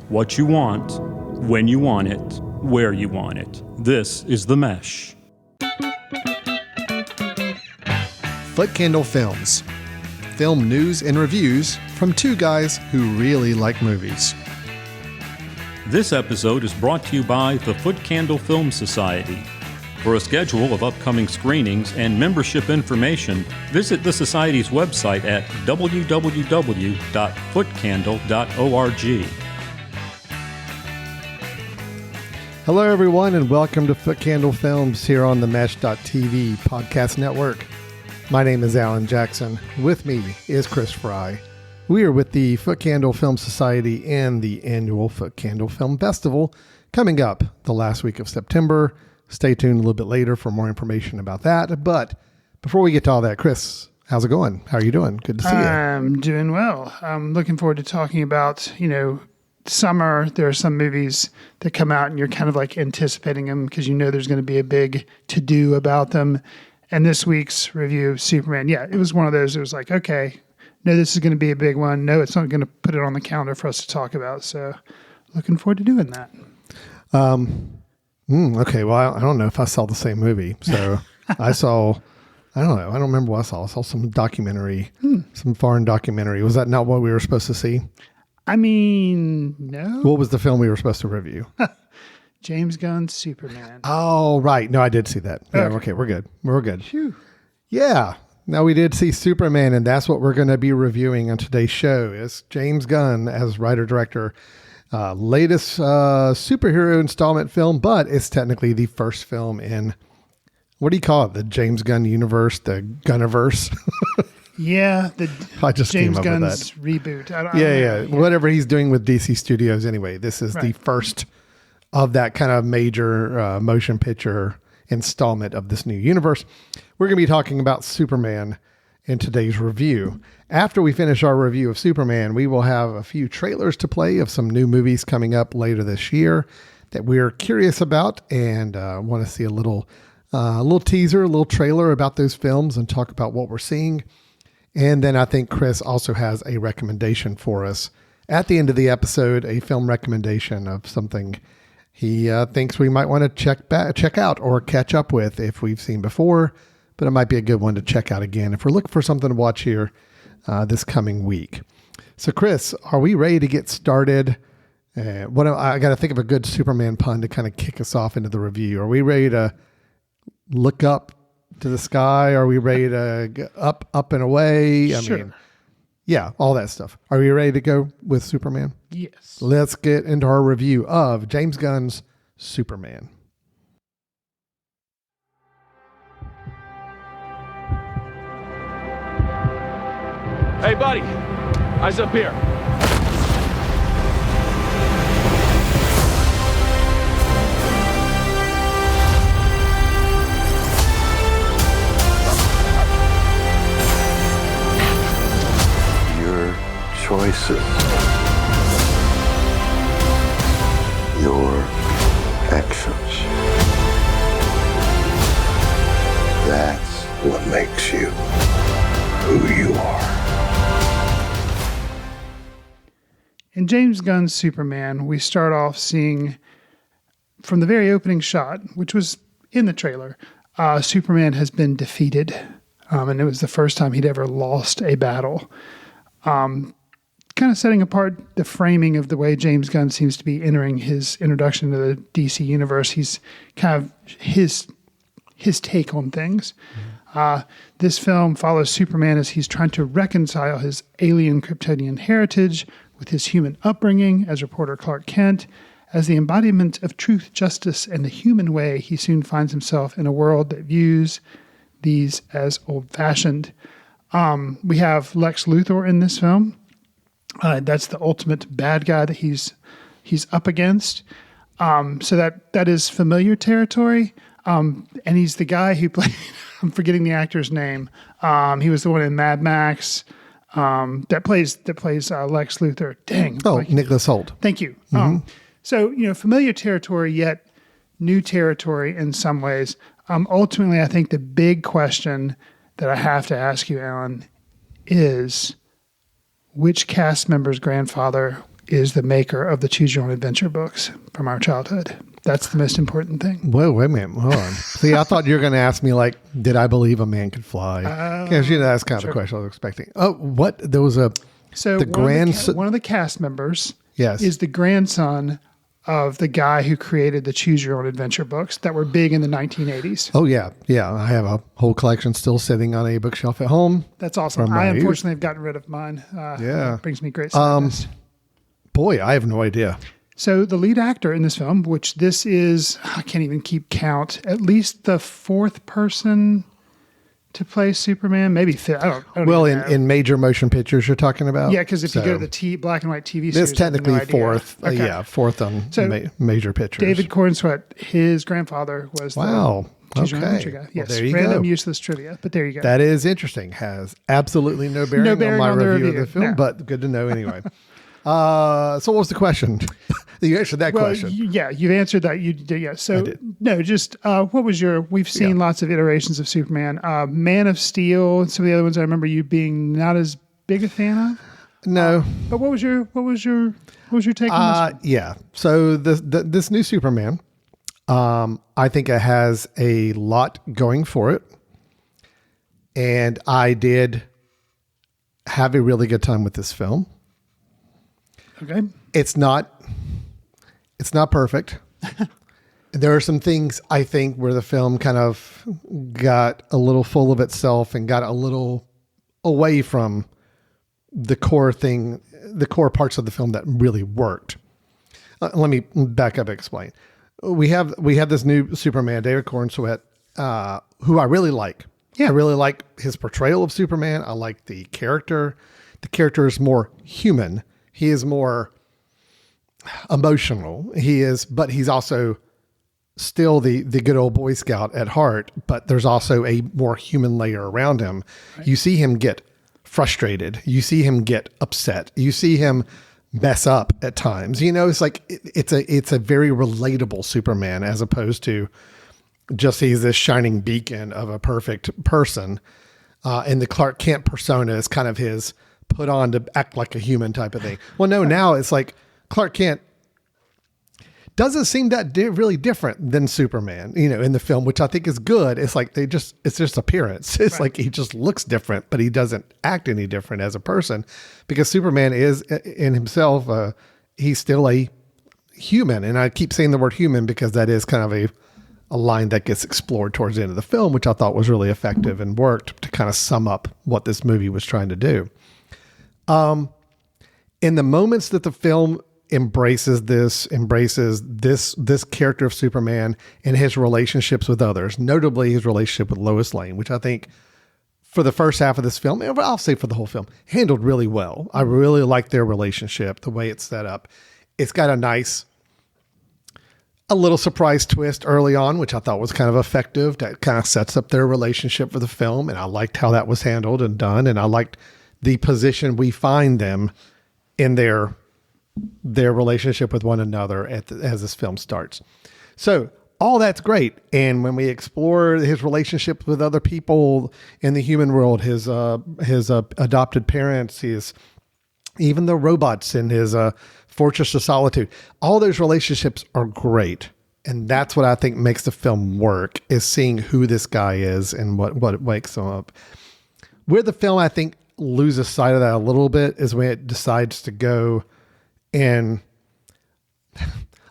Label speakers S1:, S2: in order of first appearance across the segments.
S1: what you want, when you want it, where you want it. This is The Mesh.
S2: Footcandle Films. Film news and reviews from two guys who really like movies.
S1: This episode is brought to you by the Footcandle Film Society. For a schedule of upcoming screenings and membership information, visit the Society's website at www.footcandle.org.
S2: Hello, everyone, and welcome to Footcandle Films here on the Mesh.tv podcast network. My name is Alan Jackson. With me is Chris Fry. We are with the Footcandle Film Society and the annual Footcandle Film Festival coming up the last week of September. Stay tuned a little bit later for more information about that. But before we get to all that, Chris, how's it going? How are you doing? Good to see you.
S3: I'm doing well. I'm looking forward to talking about, summer. There are some movies that come out and you're kind of like anticipating them because there's going to be a big to-do about them. And this week's review of Superman, it was one of those. It was like, okay, no, this is going to be a big one. No, it's not going to put it on the calendar for us to talk about. So looking forward to doing that.
S2: Okay, well, I don't know if I saw the same movie. So I don't remember what I saw. I saw some documentary, some foreign documentary. Was that not what we were supposed to see?
S3: I mean, no.
S2: What was the film we were supposed to review?
S3: James Gunn's Superman.
S2: Oh, right. No, I did see that. Yeah, okay, we're good. We're good.
S3: Phew.
S2: Yeah. Now we did see Superman, and that's what we're going to be reviewing on today's show is James Gunn as writer-director. Latest superhero installment film, but it's technically the first film in, what do you call it? The James Gunn universe, the Gunniverse.
S3: Yeah,
S2: I just
S3: James
S2: came up
S3: Gunn's
S2: with that.
S3: reboot.
S2: Whatever he's doing with DC Studios anyway. This is the first of that kind of major motion picture installment of this new universe. We're going to be talking about Superman in today's review. After we finish our review of Superman, we will have a few trailers to play of some new movies coming up later this year that we're curious about and want to see a little teaser, a little trailer about those films and talk about what we're seeing. And then I think Chris also has a recommendation for us at the end of the episode, a film recommendation of something he thinks we might want to check out or catch up with if we've seen before, but it might be a good one to check out again if we're looking for something to watch here this coming week. So Chris, are we ready to get started? I got to think of a good Superman pun to kind of kick us off into the review. Are we ready to look up to the sky? Are we ready to get up and away?
S3: Sure.
S2: All that stuff. Are we ready to go with Superman?
S3: Yes.
S2: Let's get into our review of James Gunn's Superman.
S4: Hey, buddy, eyes up here.
S5: Your choices, your actions, that's what makes you who you are.
S3: In James Gunn's Superman, we start off seeing from the very opening shot, which was in the trailer, Superman has been defeated. And it was the first time he'd ever lost a battle. Kind of setting apart the framing of the way James Gunn seems to be entering his introduction to the DC universe. He's kind of his take on things. This film follows Superman as he's trying to reconcile his alien Kryptonian heritage with his human upbringing as reporter Clark Kent. As the embodiment of truth, justice, and the human way, he soon finds himself in a world that views these as old-fashioned. We have Lex Luthor in this film. That's the ultimate bad guy that he's up against. So that is familiar territory. And he's the guy who played, I'm forgetting the actor's name. He was the one in Mad Max. that plays Lex Luthor. Dang.
S2: Oh, Nicholas Hoult.
S3: Thank you. So, familiar territory, yet new territory in some ways. Ultimately, I think the big question that I have to ask you, Alan, is which cast member's grandfather is the maker of the Choose Your Own Adventure books from our childhood. That's the most important thing.
S2: Whoa, wait a minute. Hold on. See, I thought you were going to ask me, like, did I believe a man could fly? Because, that's kind of the question I was expecting. Oh, what? There was a...
S3: So one of the cast members
S2: Yes.
S3: is the grandson of the guy who created the Choose Your Own Adventure books that were big in the 1980s.
S2: Oh, yeah. Yeah. I have a whole collection still sitting on a bookshelf at home.
S3: That's awesome.
S2: From my
S3: I
S2: youth.
S3: unfortunately have gotten rid of mine.
S2: Yeah.
S3: It brings me great sadness.
S2: Boy, I have no idea.
S3: So the lead actor in this film, which this is, I can't even keep count, at least the fourth person to play Superman, maybe fifth. I don't
S2: Well,
S3: even know.
S2: in major motion pictures you're talking about?
S3: Yeah, because if you go to
S2: So,
S3: the black and white TV series,
S2: it's technically
S3: I have no idea.
S2: fourth.
S3: Okay.
S2: Fourth on
S3: So,
S2: major pictures.
S3: David Cornsweet, his grandfather was
S2: Wow.
S3: the Choose Your Own
S2: Okay.
S3: Adventure guy.
S2: Well,
S3: Yes,
S2: there you
S3: random
S2: go.
S3: useless trivia, but there you go.
S2: That is interesting. Has absolutely no bearing,
S3: bearing
S2: on
S3: on
S2: my
S3: the
S2: review of
S3: review.
S2: the film,
S3: No.
S2: but good to know anyway. So what was the question? You answered that
S3: Well,
S2: question.
S3: yeah, you've answered that. You did, yeah. So
S2: did.
S3: no, just what was your? We've seen lots of iterations of Superman. Man of Steel, and some of the other ones. I remember you being not as big a fan of.
S2: No.
S3: But what was your take on this?
S2: Yeah. So this new Superman, I think it has a lot going for it. And I did have a really good time with this film.
S3: Okay.
S2: It's not perfect. There are some things I think where the film kind of got a little full of itself and got a little away from the core parts of the film that really worked. Let me back up and explain. We have this new Superman, David Cornsweet, who I really like.
S3: Yeah.
S2: I really like his portrayal of Superman. I like the character. The character is more human. He is more emotional. But he's also still the good old Boy Scout at heart, but there's also a more human layer around him. Right. You see him get frustrated. You see him get upset. You see him mess up at times. It's like, it's a very relatable Superman as opposed to just he's this shining beacon of a perfect person. And the Clark Kent persona is kind of his put on to act like a human type of thing. Well, no, now it's like Clark Kent doesn't seem that really different than Superman, in the film, which I think is good. It's like it's just appearance. It's like he just looks different, but he doesn't act any different as a person because Superman is in himself, he's still a human. And I keep saying the word human because that is kind of a line that gets explored towards the end of the film, which I thought was really effective and worked to kind of sum up what this movie was trying to do. In the moments that the film embraces this character of Superman and his relationships with others, notably his relationship with Lois Lane, which I think for the first half of this film, and I'll say for the whole film, handled really well. I really like their relationship, the way it's set up. It's got a little surprise twist early on, which I thought was kind of effective. That kind of sets up their relationship for the film. And I liked how that was handled and done. And I liked the position we find them in their relationship with one another as this film starts. So all that's great. And when we explore his relationship with other people in the human world, his adopted parents, even the robots in his Fortress of Solitude, all those relationships are great. And that's what I think makes the film work, is seeing who this guy is and what wakes him up. Where the film, I think, loses sight of that a little bit is when it decides to go and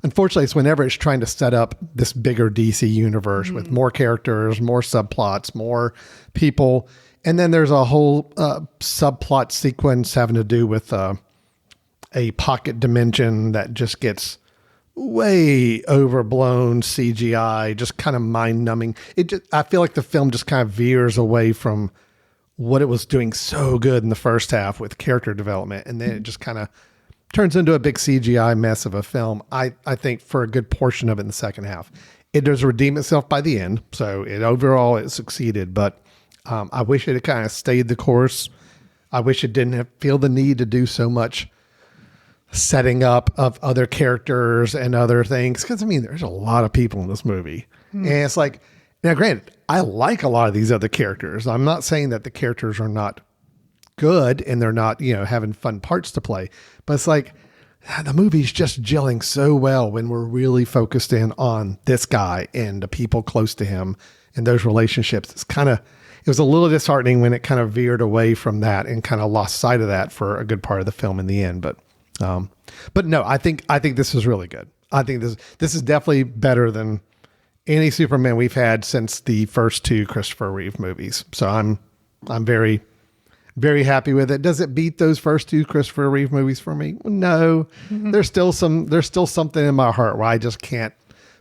S2: unfortunately it's whenever it's trying to set up this bigger DC universe with more characters, more subplots, more people. And then there's a whole subplot sequence having to do with a pocket dimension that just gets way overblown CGI, just kind of mind numbing. I feel like the film just kind of veers away from what it was doing so good in the first half with character development. And then it just kind of turns into a big CGI mess of a film. I think for a good portion of it in the second half, it does redeem itself by the end. So overall it succeeded, but I wish it had kind of stayed the course. I wish it didn't feel the need to do so much setting up of other characters and other things. Cause there's a lot of people in this movie and it's like, now granted, I like a lot of these other characters. I'm not saying that the characters are not good and they're not, having fun parts to play, but it's like, the movie's just gelling so well when we're really focused in on this guy and the people close to him and those relationships. It was a little disheartening when it kind of veered away from that and kind of lost sight of that for a good part of the film in the end. But no, I think this is really good. I think this is definitely better than any Superman we've had since the first two Christopher Reeve movies. So I'm very, very happy with it. Does it beat those first two Christopher Reeve movies for me? No. Mm-hmm. There's still something in my heart where I just can't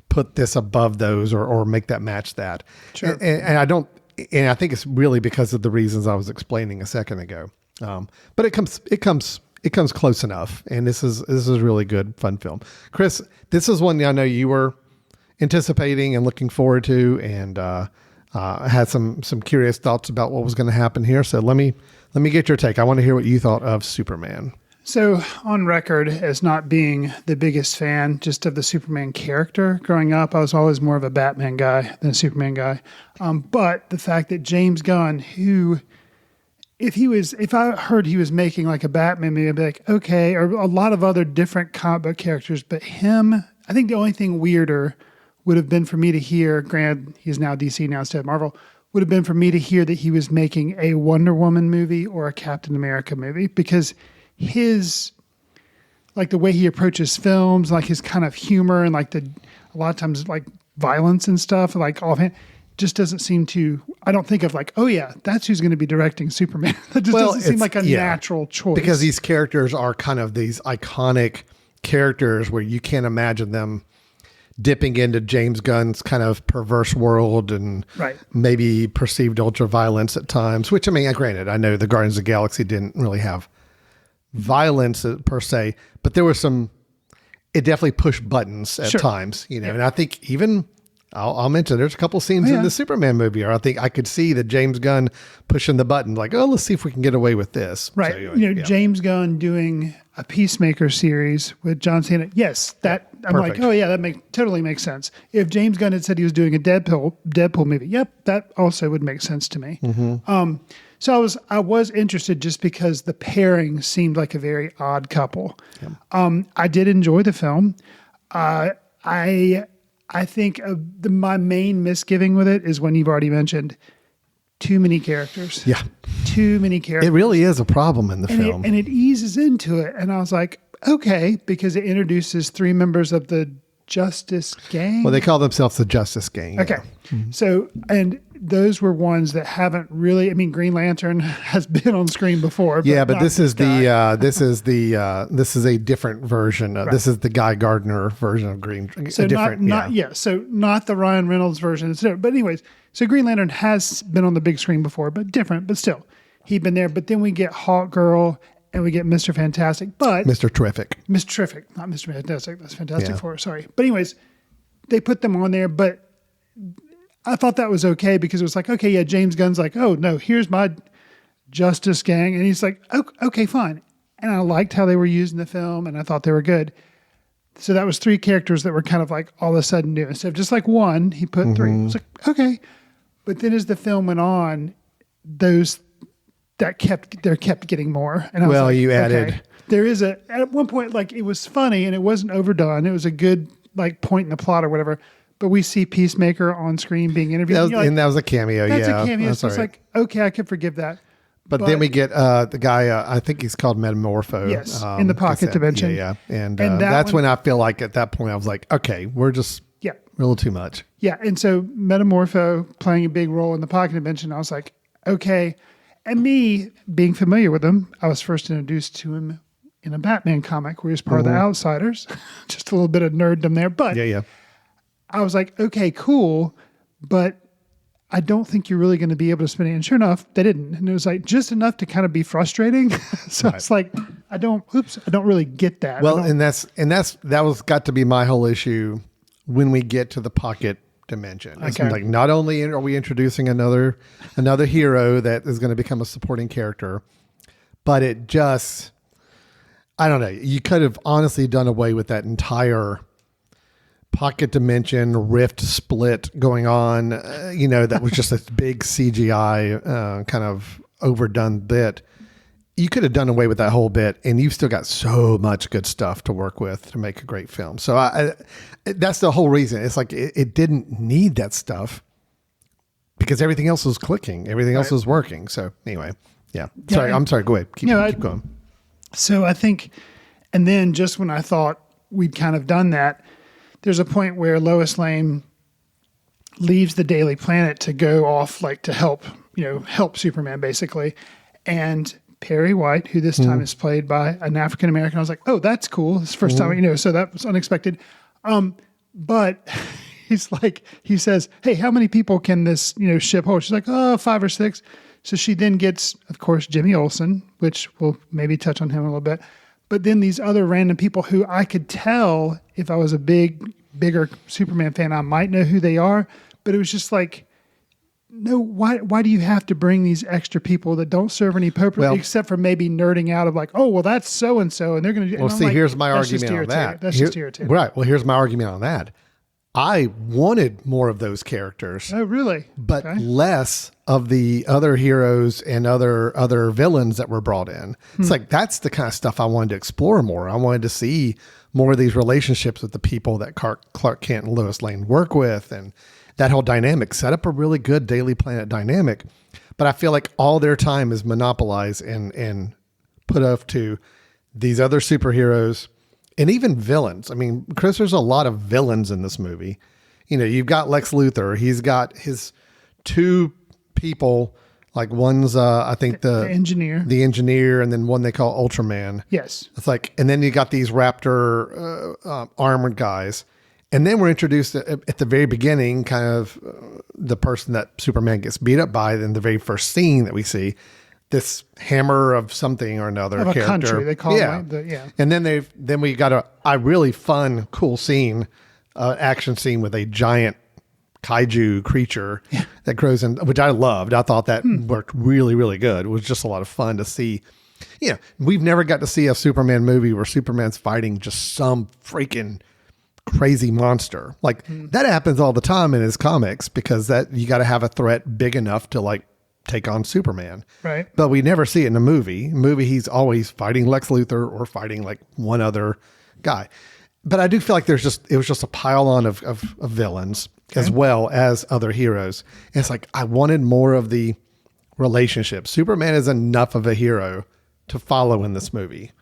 S2: put this above those or make that match that.
S3: Sure.
S2: And I think it's really because of the reasons I was explaining a second ago. But it comes close enough. And this is a really good, fun film. Chris, this is one I know you were anticipating and looking forward to, and had some curious thoughts about what was going to happen here. So let me get your take. I want to hear what you thought of Superman.
S3: So on record as not being the biggest fan just of the Superman character growing up, I was always more of a Batman guy than a Superman guy. But the fact that James Gunn, who, if I heard he was making like a Batman movie, I'd be like, okay, or a lot of other different comic book characters, but him, I think the only thing weirder would have been for me to hear, granted, he's now DC now instead of Marvel, would have been for me to hear that he was making a Wonder Woman movie or a Captain America movie, because his, like the way he approaches films, like his kind of humor and like a lot of times like violence and stuff, like offhand, just doesn't seem to, I don't think of like, oh yeah, that's who's going to be directing Superman. That just doesn't seem like a natural choice.
S2: Because these characters are kind of these iconic characters where you can't imagine them dipping into James Gunn's kind of perverse world and maybe perceived ultra violence at times, which, I mean, granted, I know the Guardians of the Galaxy didn't really have violence per se, but there was it definitely pushed buttons at times, and I think even I'll mention there's a couple scenes in the Superman movie, or I think I could see that James Gunn pushing the button like, oh, let's see if we can get away with this.
S3: Right. So, James Gunn doing a Peacemaker series with John Cena. Yes, that I'm like, oh yeah, that totally makes sense. If James Gunn had said he was doing a Deadpool movie, yep, that also would make sense to me. Mm-hmm. So I was interested just because the pairing seemed like a very odd couple. Yep. I did enjoy the film. I think my main misgiving with it is when you've already mentioned too many characters.
S2: Yeah.
S3: Too many characters.
S2: It really is a problem in the film.
S3: And it eases into it. And I was like, okay, because it introduces 3 members of the Justice Gang.
S2: Well, they call themselves the Justice Gang.
S3: Okay. Yeah. Mm-hmm. So, and those were ones that haven't really, I mean, Green Lantern has been on screen before.
S2: But this is this is a different version. This is the Guy Gardner version of Green.
S3: So not the Ryan Reynolds version. But anyways, so Green Lantern has been on the big screen before, but different, but still he'd been there. But then we get Hawk Girl and we get Mr. Fantastic, but
S2: Mr. Terrific,
S3: not Mr. Fantastic. That's Fantastic Four. Sorry. But anyways, they put them on there, but I thought that was okay because it was like, okay, yeah, James Gunn's like, oh no, here's my Justice Gang. And he's like, okay, fine. And I liked how they were used in the film and I thought they were good. So that was 3 characters that were kind of like all of a sudden new. Instead of just like one, he put 3. I was like, okay. But then as the film went on, they're kept getting more. And I was like,
S2: you added.
S3: Okay. There is at one point, like it was funny and it wasn't overdone. It was a good like point in the plot or whatever. But we see Peacemaker on screen being interviewed.
S2: That was a cameo.
S3: That's a cameo. So it's like, okay, I could forgive that.
S2: But then we get the guy, I think he's called Metamorpho.
S3: Yes, in the pocket dimension.
S2: Yeah. And that's when I feel like at that point I was like, okay, we're just a little too much.
S3: Yeah. And so Metamorpho playing a big role in the pocket dimension, I was like, okay. And me being familiar with him, I was first introduced to him in a Batman comic where he was part of the Outsiders. Just a little bit of nerddom there. But I was like, okay, cool, but I don't think you're really going to be able to spin it. And sure enough, they didn't. And it was like just enough to kind of be frustrating. So it's like, I don't really get that.
S2: Well, that was got to be my whole issue when we get to the pocket dimension. It's like, not only are we introducing another hero that is going to become a supporting character, but it just, I don't know. You could have honestly done away with that entire pocket dimension rift split going on, that was just a big CGI kind of overdone bit, you could have done away with that whole bit, and you've still got so much good stuff to work with to make a great film. So that's the whole reason. It's like it didn't need that stuff because everything else was clicking, everything else was working. So anyway, yeah. Sorry, I'm sorry. Go ahead. Keep going.
S3: So I think, and then just when I thought we'd kind of done that, there's a point where Lois Lane leaves the Daily Planet to go off, like to help Superman basically, and Perry White, who this time is played by an African American. I was like, oh, that's cool. It's the first time, so that was unexpected. But he says, hey, how many people can this, ship hold? She's like, 5 or 6. So she then gets, of course, Jimmy Olsen, which we'll maybe touch on him a little bit. But then these other random people who I could tell if I was a bigger Superman fan, I might know who they are. But it was just like, no, why do you have to bring these extra people that don't serve any purpose except for maybe nerding out of like, oh, well, that's so-and-so, and they're going to do.
S2: Well, see, here's my argument on that.
S3: That's just irritating.
S2: Right. Well, here's my argument on that. I wanted more of those characters.
S3: Oh, really?
S2: But less of the other heroes and other villains that were brought in. It's like, that's the kind of stuff I wanted to explore more. I wanted to see more of these relationships with the people that Clark Kent and Lois Lane work with, and that whole dynamic set up a really good Daily Planet dynamic. But I feel like all their time is monopolized and put off to these other superheroes and even villains. I mean, Chris, there's a lot of villains in this movie. You've got Lex Luthor. He's got his 2 people, like one's, I think the engineer, and then one they call Ultraman.
S3: Yes.
S2: It's like, and then you got these Raptor armored guys. And then we're introduced at the very beginning, kind of the person that Superman gets beat up by in the very first scene that we see, this hammer of something or another
S3: of
S2: character.
S3: A country, they call it.
S2: And then we got a really fun, cool scene, action scene with a giant kaiju creature that grows in, which I loved. I thought that worked really, really good. It was just a lot of fun to see. We've never got to see a Superman movie where Superman's fighting just some freaking crazy monster. Like that happens all the time in his comics because that you got to have a threat big enough to like take on Superman.
S3: Right.
S2: But we never see it in a movie. He's always fighting Lex Luthor or fighting like one other guy. But I do feel like it was just a pile on of villains as well as other heroes. And it's like, I wanted more of the relationship. Superman is enough of a hero to follow in this movie.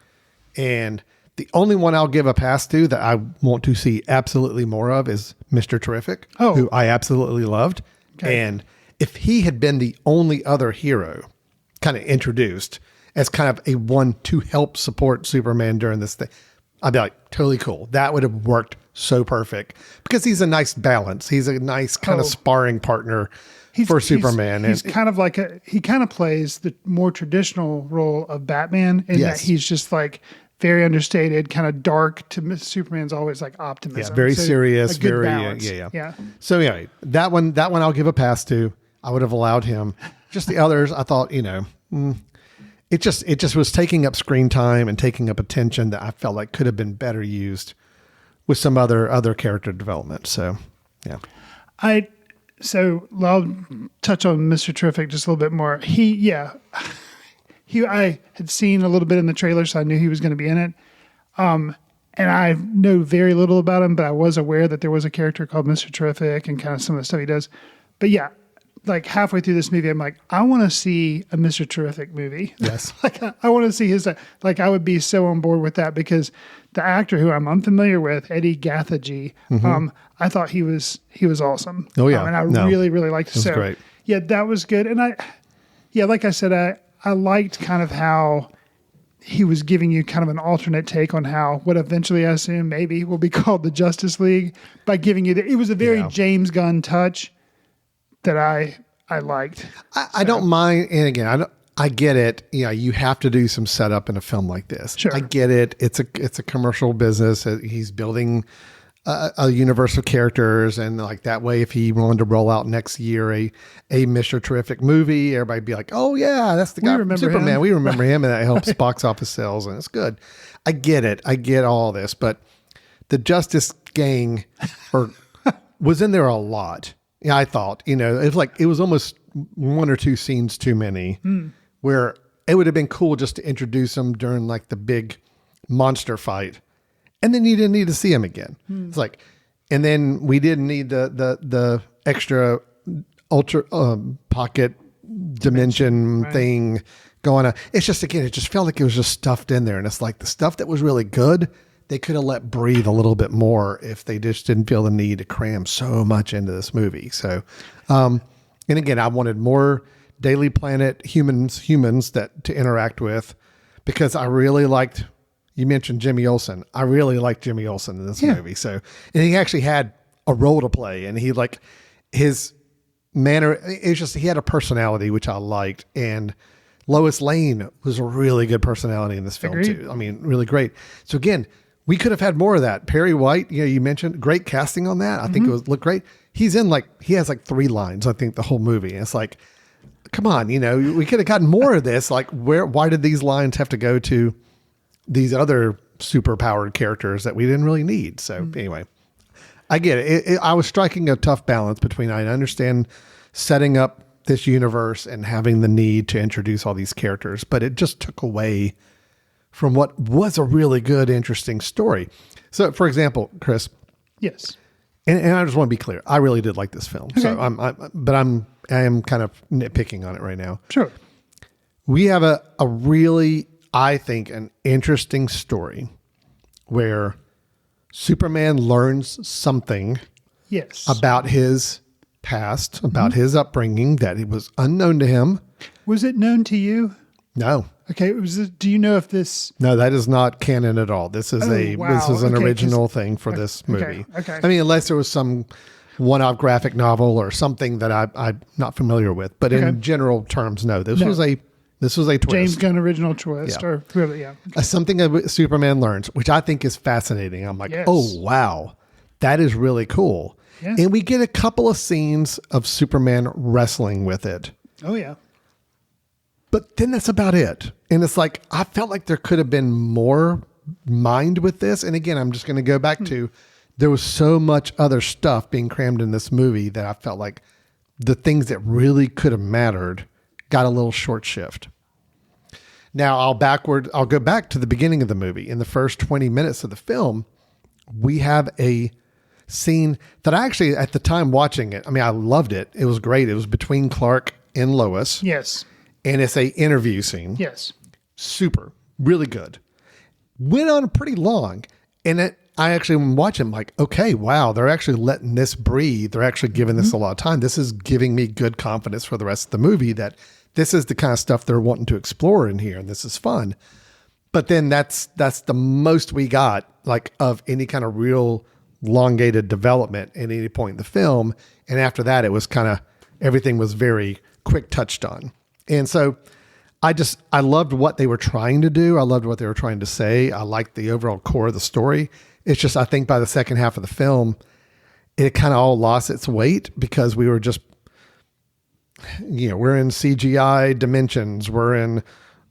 S2: And the only one I'll give a pass to that I want to see absolutely more of is Mr. Terrific, who I absolutely loved. Okay. And if he had been the only other hero kind of introduced as kind of a one to help support Superman during this thing, I'd be like, totally cool. That would have worked so perfect because he's a nice balance. He's a nice kind of sparring partner for Superman.
S3: He's kind of like he kind of plays the more traditional role of Batman in that he's just like very understated, kind of dark. To Superman's always like optimism.
S2: Yeah, very serious,
S3: very
S2: yeah. So anyway, that one I'll give a pass to. I would have allowed him. Just the others, I thought, it just was taking up screen time and taking up attention that I felt like could have been better used with some other character development. So, yeah.
S3: So I'll touch on Mr. Terrific just a little bit more. I had seen a little bit in the trailer, so I knew he was going to be in it. And I know very little about him, but I was aware that there was a character called Mr. Terrific and kind of some of the stuff he does. But yeah, like halfway through this movie, I'm like, I want to see a Mr. Terrific movie.
S2: Yes.
S3: I want to see his, I would be so on board with that because the actor who I'm unfamiliar with, Eddie Gathegi, I thought he was awesome.
S2: Oh yeah.
S3: And I really, really liked it.
S2: It was great.
S3: Yeah, that was good. And like I said, I liked kind of how he was giving you kind of an alternate take on how what eventually I assume maybe will be called the Justice League by giving you it was a very James Gunn touch that I liked.
S2: I don't mind. And again, I get it. You have to do some setup in a film like this.
S3: Sure.
S2: I get it. It's a commercial business. He's building a universe of characters. And like that way, if he wanted to roll out next year, a Mr. Terrific movie, everybody'd be like, oh yeah, that's the guy from Superman. We remember him. And that helps box office sales. And it's good. I get it. I get all this, but the Justice Gang was in there a lot. Yeah, I thought, it was almost one or two scenes too many where it would have been cool just to introduce him during like the big monster fight. And then you didn't need to see him again. It's like, and then we didn't need the extra ultra pocket dimension thing going on. It's just, again, it just felt like it was just stuffed in there. And it's like the stuff that was really good, they could have let breathe a little bit more if they just didn't feel the need to cram so much into this movie. So, and again, I wanted more Daily Planet humans that to interact with, because I really liked, you mentioned Jimmy Olsen. I really liked Jimmy Olsen in this movie. So, and he actually had a role to play, and he like his manner. It's just, he had a personality, which I liked. And Lois Lane was a really good personality in this film too. I mean, really great. So again, we could have had more of that. Perry White, you mentioned great casting on that. I think it looked great. He's in he has like 3 lines, I think, the whole movie. And it's like, come on, we could have gotten more of this. Like, why did these lines have to go to these other super powered characters that we didn't really need? So anyway, I get it. I was striking a tough balance between, I understand setting up this universe and having the need to introduce all these characters, but it just took away from what was a really good, interesting story. So for example, Chris.
S3: Yes.
S2: And I just want to be clear. I really did like this film.
S3: Okay.
S2: So I am kind of nitpicking on it right now.
S3: Sure.
S2: We have a really, I think, an interesting story where Superman learns something about his past, about his upbringing, that it was unknown to him.
S3: Was it known to you?
S2: No.
S3: Okay. Do you know if this?
S2: No, that is not canon at all. This is an original thing for this movie.
S3: Okay.
S2: I mean, unless there was some one-off graphic novel or something that I'm not familiar with, but in general terms, no. This was a twist.
S3: James Gunn original twist,
S2: Yeah.
S3: or really, yeah.
S2: Something that Superman learns, which I think is fascinating. I'm like, oh wow, that is really cool.
S3: Yeah.
S2: And we get a couple of scenes of Superman wrestling with it.
S3: Oh yeah.
S2: But then that's about it. And it's like, I felt like there could have been more mind with this. And again, I'm just going to go back to, there was so much other stuff being crammed in this movie that I felt like the things that really could have mattered got a little short shift. Now I'll go back to the beginning of the movie. In the first 20 minutes of the film, we have a scene that I actually, at the time watching it, I mean, I loved it. It was great. It was between Clark and Lois.
S3: Yes.
S2: And it's a interview scene.
S3: Yes.
S2: Super, really good. Went on pretty long. And I actually, when watching, like, okay, wow, they're actually letting this breathe. They're actually giving this a lot of time. This is giving me good confidence for the rest of the movie that this is the kind of stuff they're wanting to explore in here. And this is fun. But then that's the most we got, like, of any kind of real elongated development at any point in the film. And after that, it was kind of, everything was very quick touched on. And so I loved what they were trying to do. I loved what they were trying to say. I liked the overall core of the story. It's just, I think by the second half of the film, it kind of all lost its weight because we were just, we're in CGI dimensions. We're in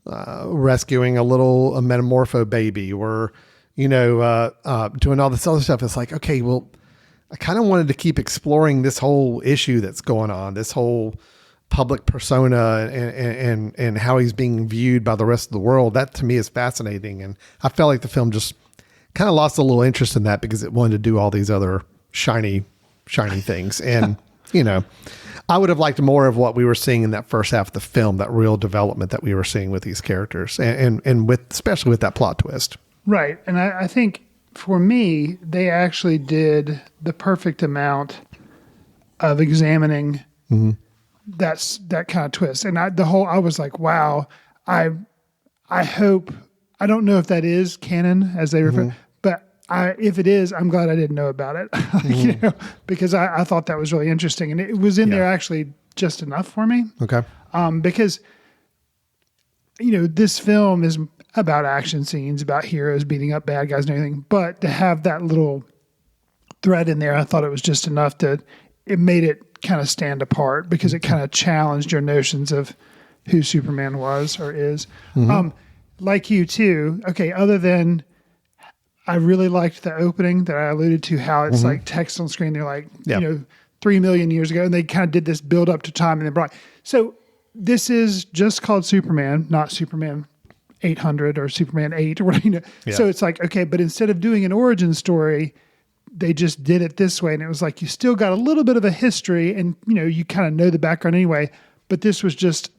S2: rescuing a metamorpho baby. We're, doing all this other stuff. It's like, okay, well, I kind of wanted to keep exploring this whole issue that's going on, this whole public persona and how he's being viewed by the rest of the world. That to me is fascinating. And I felt like the film just kind of lost a little interest in that because it wanted to do all these other shiny things. And, I would have liked more of what we were seeing in that first half of the film, that real development that we were seeing with these characters and with, especially with that plot twist.
S3: Right. And I think for me, they actually did the perfect amount of examining that kind of twist. And I was like, wow, I hope, I don't know if that is canon as they refer, but if it is, I'm glad I didn't know about it, because I thought that was really interesting. And it was in there actually just enough for me.
S2: Okay.
S3: Because, this film is about action scenes, about heroes beating up bad guys and everything, but to have that little thread in there, I thought it was just enough it made it kind of stand apart because it kind of challenged your notions of who Superman was or is. Like you too. Okay. Other than I really liked the opening that I alluded to, how it's like text on screen. They're like, 3 million years ago, and they kind of did this build up to time and then brought. So this is just called Superman, not Superman 800 or Superman 8 or whatever.
S2: Yeah.
S3: So it's like, okay, but instead of doing an origin story, they just did it this way. And it was like, you still got a little bit of a history and, you kind of know the background anyway, but this was just,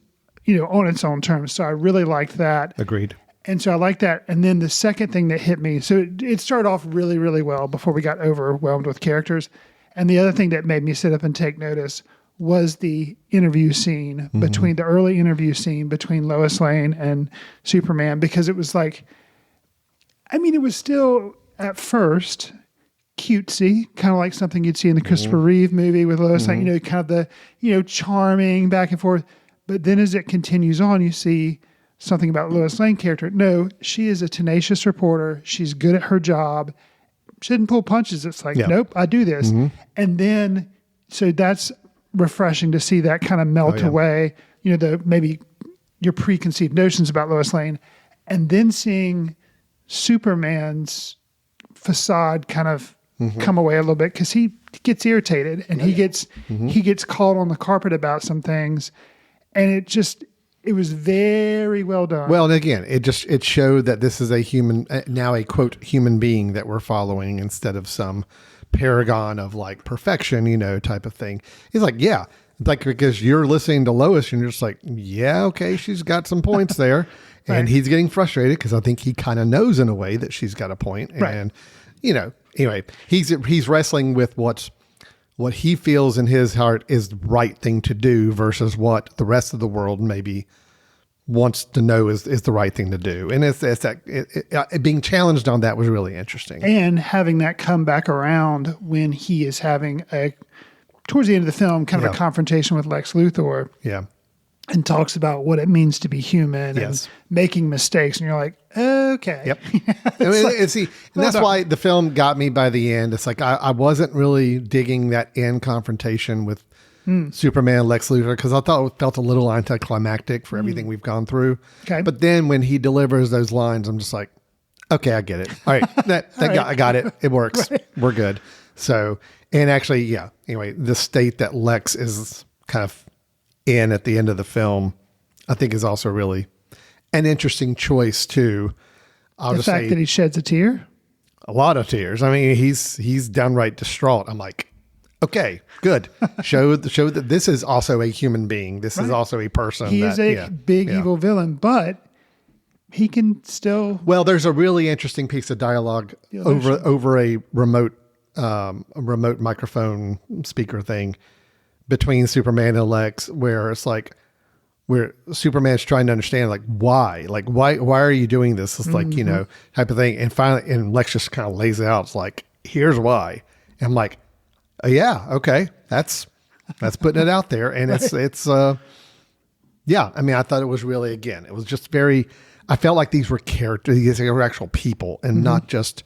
S3: on its own terms. So I really liked that.
S2: Agreed.
S3: And so I like that. And then the second thing that hit me, so it started off really, really well before we got overwhelmed with characters. And the other thing that made me sit up and take notice was the interview scene between the early interview scene between Lois Lane and Superman, because it was like, it was still at first cutesy, kind of like something you'd see in the Christopher Reeve movie with Lois Lane, kind of the, charming back and forth. But then as it continues on, you see something about Lois Lane character. No, she is a tenacious reporter. She's good at her job. She didn't pull punches. It's like, nope, I do this. And then, so that's refreshing to see that kind of melt away, maybe your preconceived notions about Lois Lane. And then seeing Superman's facade kind of come away a little bit, because he gets irritated and he gets called on the carpet about some things. And it was very well done.
S2: Well, and again, it showed that this is a human, now a quote, human being that we're following instead of some paragon of like perfection, type of thing. He's like, yeah, like, because you're listening to Lois and you're just like, yeah, okay, she's got some points there.
S3: Right.
S2: And he's getting frustrated because I think he kind of knows in a way that she's got a point. And, anyway, he's wrestling with what he feels in his heart is the right thing to do versus what the rest of the world maybe wants to know is the right thing to do. And it's that being challenged on that was really interesting.
S3: And having that come back around when he is having towards the end of the film, kind of a confrontation with Lex Luthor.
S2: Yeah.
S3: And talks about what it means to be human
S2: Yes.
S3: and making mistakes. And you're like, okay.
S2: Yep. And that's why the film got me by the end. It's like, I wasn't really digging that end confrontation with Superman and Lex Luthor, because I thought it felt a little anticlimactic for everything we've gone through.
S3: Okay.
S2: But then when he delivers those lines, I'm just like, okay, I get it. All right. I got it. It works.
S3: Right.
S2: We're good. So, and actually, anyway, the state that Lex is kind of in at the end of the film, I think is also really an interesting choice too.
S3: The fact that he sheds a tear.
S2: A lot of tears. I mean, he's downright distraught. I'm like, okay, good. Show that this is also a human being. This is also a person.
S3: He is a big evil villain, but he can still.
S2: Well, there's a really interesting piece of dialogue over a remote microphone speaker thing between Superman and Lex, where it's like, where Superman's trying to understand, like, why are you doing this? It's like, type of thing. And finally, and Lex just kind of lays it out. It's like, here's why. And I'm like, yeah, okay. That's putting it out there. And it's I mean, I thought it was really, again, it was just I felt like these were characters, these were actual people and not just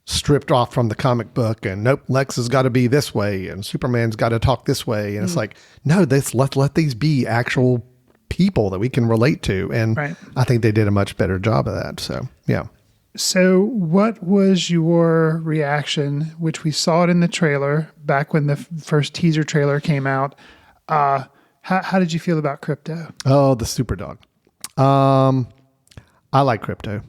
S2: stripped off from the comic book and nope, Lex has got to be this way and Superman's got to talk this way. And it's like, no, let these be actual people that we can relate to. And I think they did a much better job of that. So, yeah.
S3: So what was your reaction, which we saw it in the trailer back when the first teaser trailer came out? How did you feel about Krypto?
S2: Oh, the super dog. I like Krypto.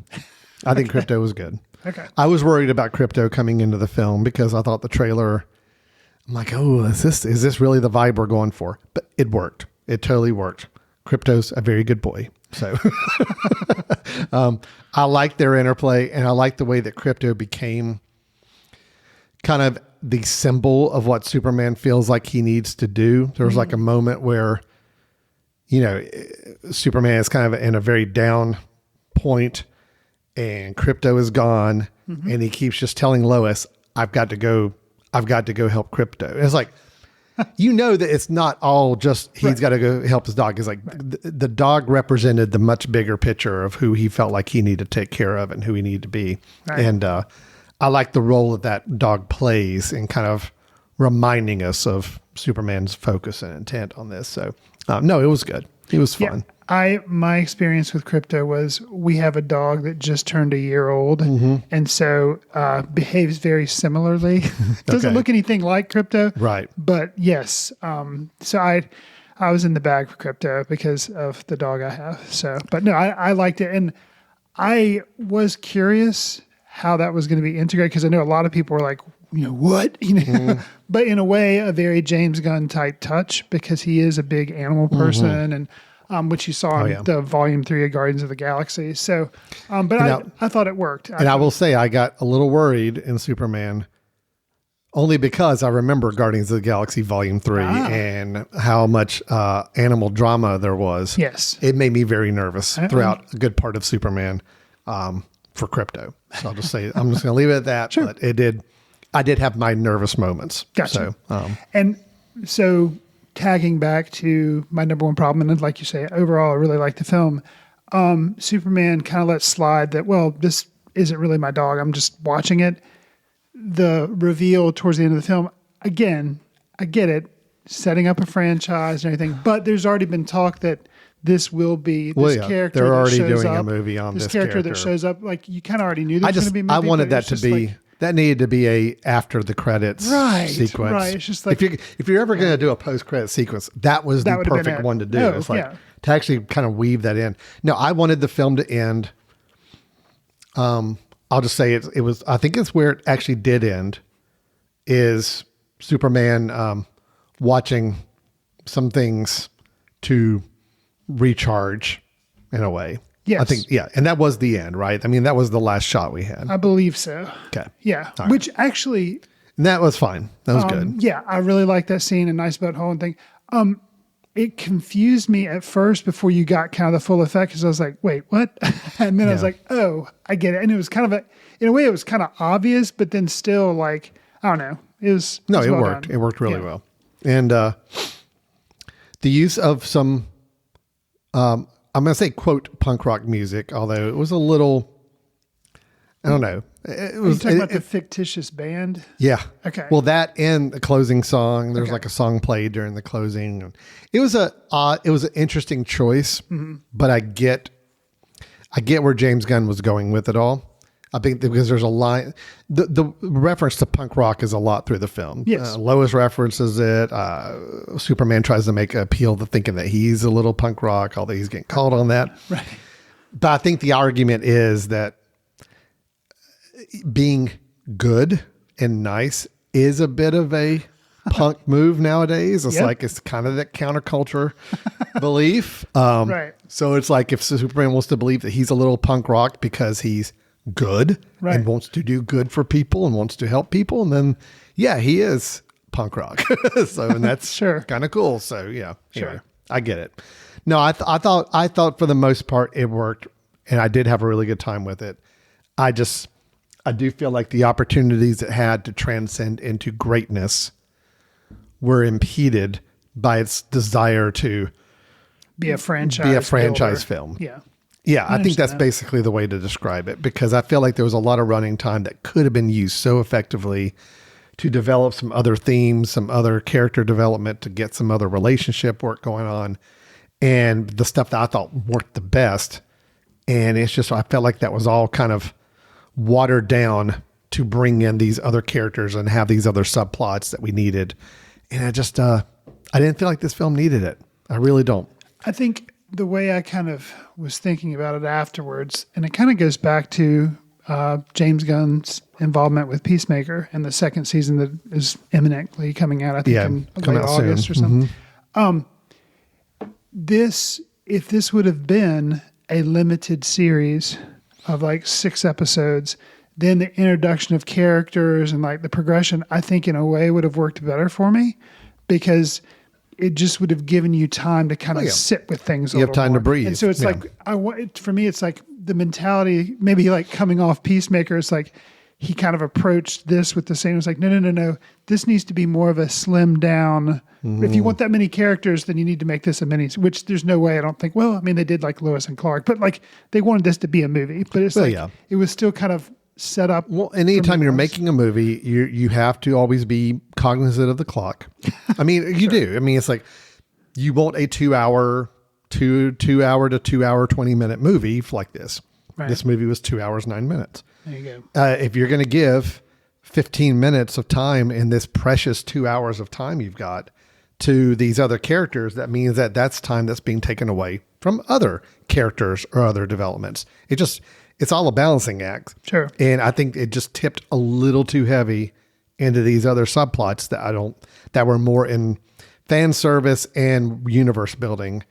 S2: I think Krypto was good.
S3: Okay.
S2: I was worried about Krypto coming into the film because I thought the trailer, I'm like, oh, is this really the vibe we're going for? But it worked. It totally worked. Krypto's a very good boy. So I like their interplay, and I like the way that Krypto became kind of the symbol of what Superman feels like he needs to do. There was like a moment where, Superman is kind of in a very down point, and Krypto is gone, and he keeps just telling Lois, I've got to go help Krypto. And it's like, that it's not all just he's got to go help his dog. It's like the dog represented the much bigger picture of who he felt like he needed to take care of and who he needed to be. Right. And I like the role that dog plays in kind of reminding us of Superman's focus and intent on this. So no, it was good. It was fun.
S3: My experience with Krypto was we have a dog that just turned a year old, and so behaves very similarly. Doesn't look anything like Krypto,
S2: right?
S3: But yes, so I was in the bag for Crypto because of the dog I have. So, but no, I liked it. And I was curious how that was going to be integrated because I know a lot of people were like, what? But in a way, a very James Gunn type touch because he is a big animal person and which you saw in the volume 3 of Guardians of the Galaxy. So, but I thought it worked.
S2: I will say I got a little worried in Superman only because I remember Guardians of the Galaxy volume 3 and how much animal drama there was.
S3: Yes.
S2: It made me very nervous throughout a good part of Superman for Crypto. So I'll just say, I'm just going to leave it at that.
S3: Sure.
S2: But I did have my nervous moments.
S3: Gotcha.
S2: So,
S3: and so tagging back to my number one problem, and like you say, overall, I really like the film. Superman kind of lets slide that, well, this isn't really my dog. I'm just watching it. The reveal towards the end of the film, again, I get it, setting up a franchise and everything, but there's already been talk that this will be this character.
S2: They're
S3: that
S2: already
S3: shows
S2: doing
S3: up,
S2: a movie on this
S3: character that shows up. Like you kind of already knew this was going to be a movie.
S2: I wanted
S3: but
S2: that to be that needed to be a after the credits sequence.
S3: Right. It's just like
S2: if you're ever going to do a post credit sequence, that was the perfect one to do. It's like to actually kind of weave that in. No, I wanted the film to end. I'll just say it was. I think it's where it actually did end. Is Superman watching some things to recharge in a way.
S3: Yes.
S2: I think, and that was the end, right? I mean, that was the last shot we had.
S3: I believe so.
S2: Okay.
S3: Yeah.
S2: All right.
S3: Which actually.
S2: And that was fine. That was good.
S3: Yeah. I really like that scene, a nice butthole and thing. It confused me at first before you got kind of the full effect because I was like, wait, what? And then I was like, oh, I get it. And it was kind of in a way, it was kind of obvious, but then still like, I don't know. It
S2: worked.
S3: Done.
S2: It worked really well. And the use of some, I'm going to say, quote, punk rock music, although it was a little, I don't know. It was
S3: talking about the fictitious band.
S2: Yeah.
S3: Okay.
S2: Well, that and the closing song. There's like a song played during the closing. It was an interesting choice, but I get where James Gunn was going with it all. I think because there's a line, the reference to punk rock is a lot through the film.
S3: Yes.
S2: Lois references it. Superman tries to make an appeal to thinking that he's a little punk rock, although he's getting called on that.
S3: Right.
S2: But I think the argument is that being good and nice is a bit of a punk move nowadays. It's like, it's kind of that counterculture belief.
S3: Right.
S2: So it's like if Superman wants to believe that he's a little punk rock because he's good and wants to do good for people and wants to help people, and then he is punk rock. So, and that's kind of cool. So anyway, I get it. No, I thought for the most part it worked, and I did have a really good time with it. I do feel like the opportunities it had to transcend into greatness were impeded by its desire to
S3: be a franchise
S2: film.
S3: Yeah.
S2: Yeah, I think that's basically the way to describe it, because I feel like there was a lot of running time that could have been used so effectively to develop some other themes, some other character development, to get some other relationship work going on, and the stuff that I thought worked the best. And it's just, I felt like that was all kind of watered down to bring in these other characters and have these other subplots that we needed. And I just, I didn't feel like this film needed it. I really don't.
S3: I think the way I kind of was thinking about it afterwards, and it kind of goes back to James Gunn's involvement with Peacemaker and the second season that is imminently coming out, I think in late August or something. If this would have been a limited series of like 6 episodes, then the introduction of characters and like the progression, I think in a way would have worked better for me, because it just would have given you time to kind of sit with things. You
S2: have time to breathe.
S3: And so it's like, for me, it's like the mentality, maybe like coming off Peacemaker, it's like he kind of approached this with the same, it's like, no. This needs to be more of a slim down. If you want that many characters, then you need to make this a mini, which there's no way I don't think, well, I mean, they did like Lois and Clark, but like they wanted this to be a movie, but it's it was still kind of set up.
S2: Well, and anytime you're making a movie, you have to always be cognizant of the clock. I mean, you do. I mean, it's like you want a 2 hour to 2 hour 20-minute movie like this. Right. This movie was 2 hours 9 minutes.
S3: There you go.
S2: If you're going to give 15 minutes of time in this precious 2 hours of time you've got, to these other characters, that means that that's time that's being taken away from other characters or other developments. It's all a balancing act.
S3: Sure.
S2: And I think it just tipped a little too heavy into these other subplots that were more in fan service and universe building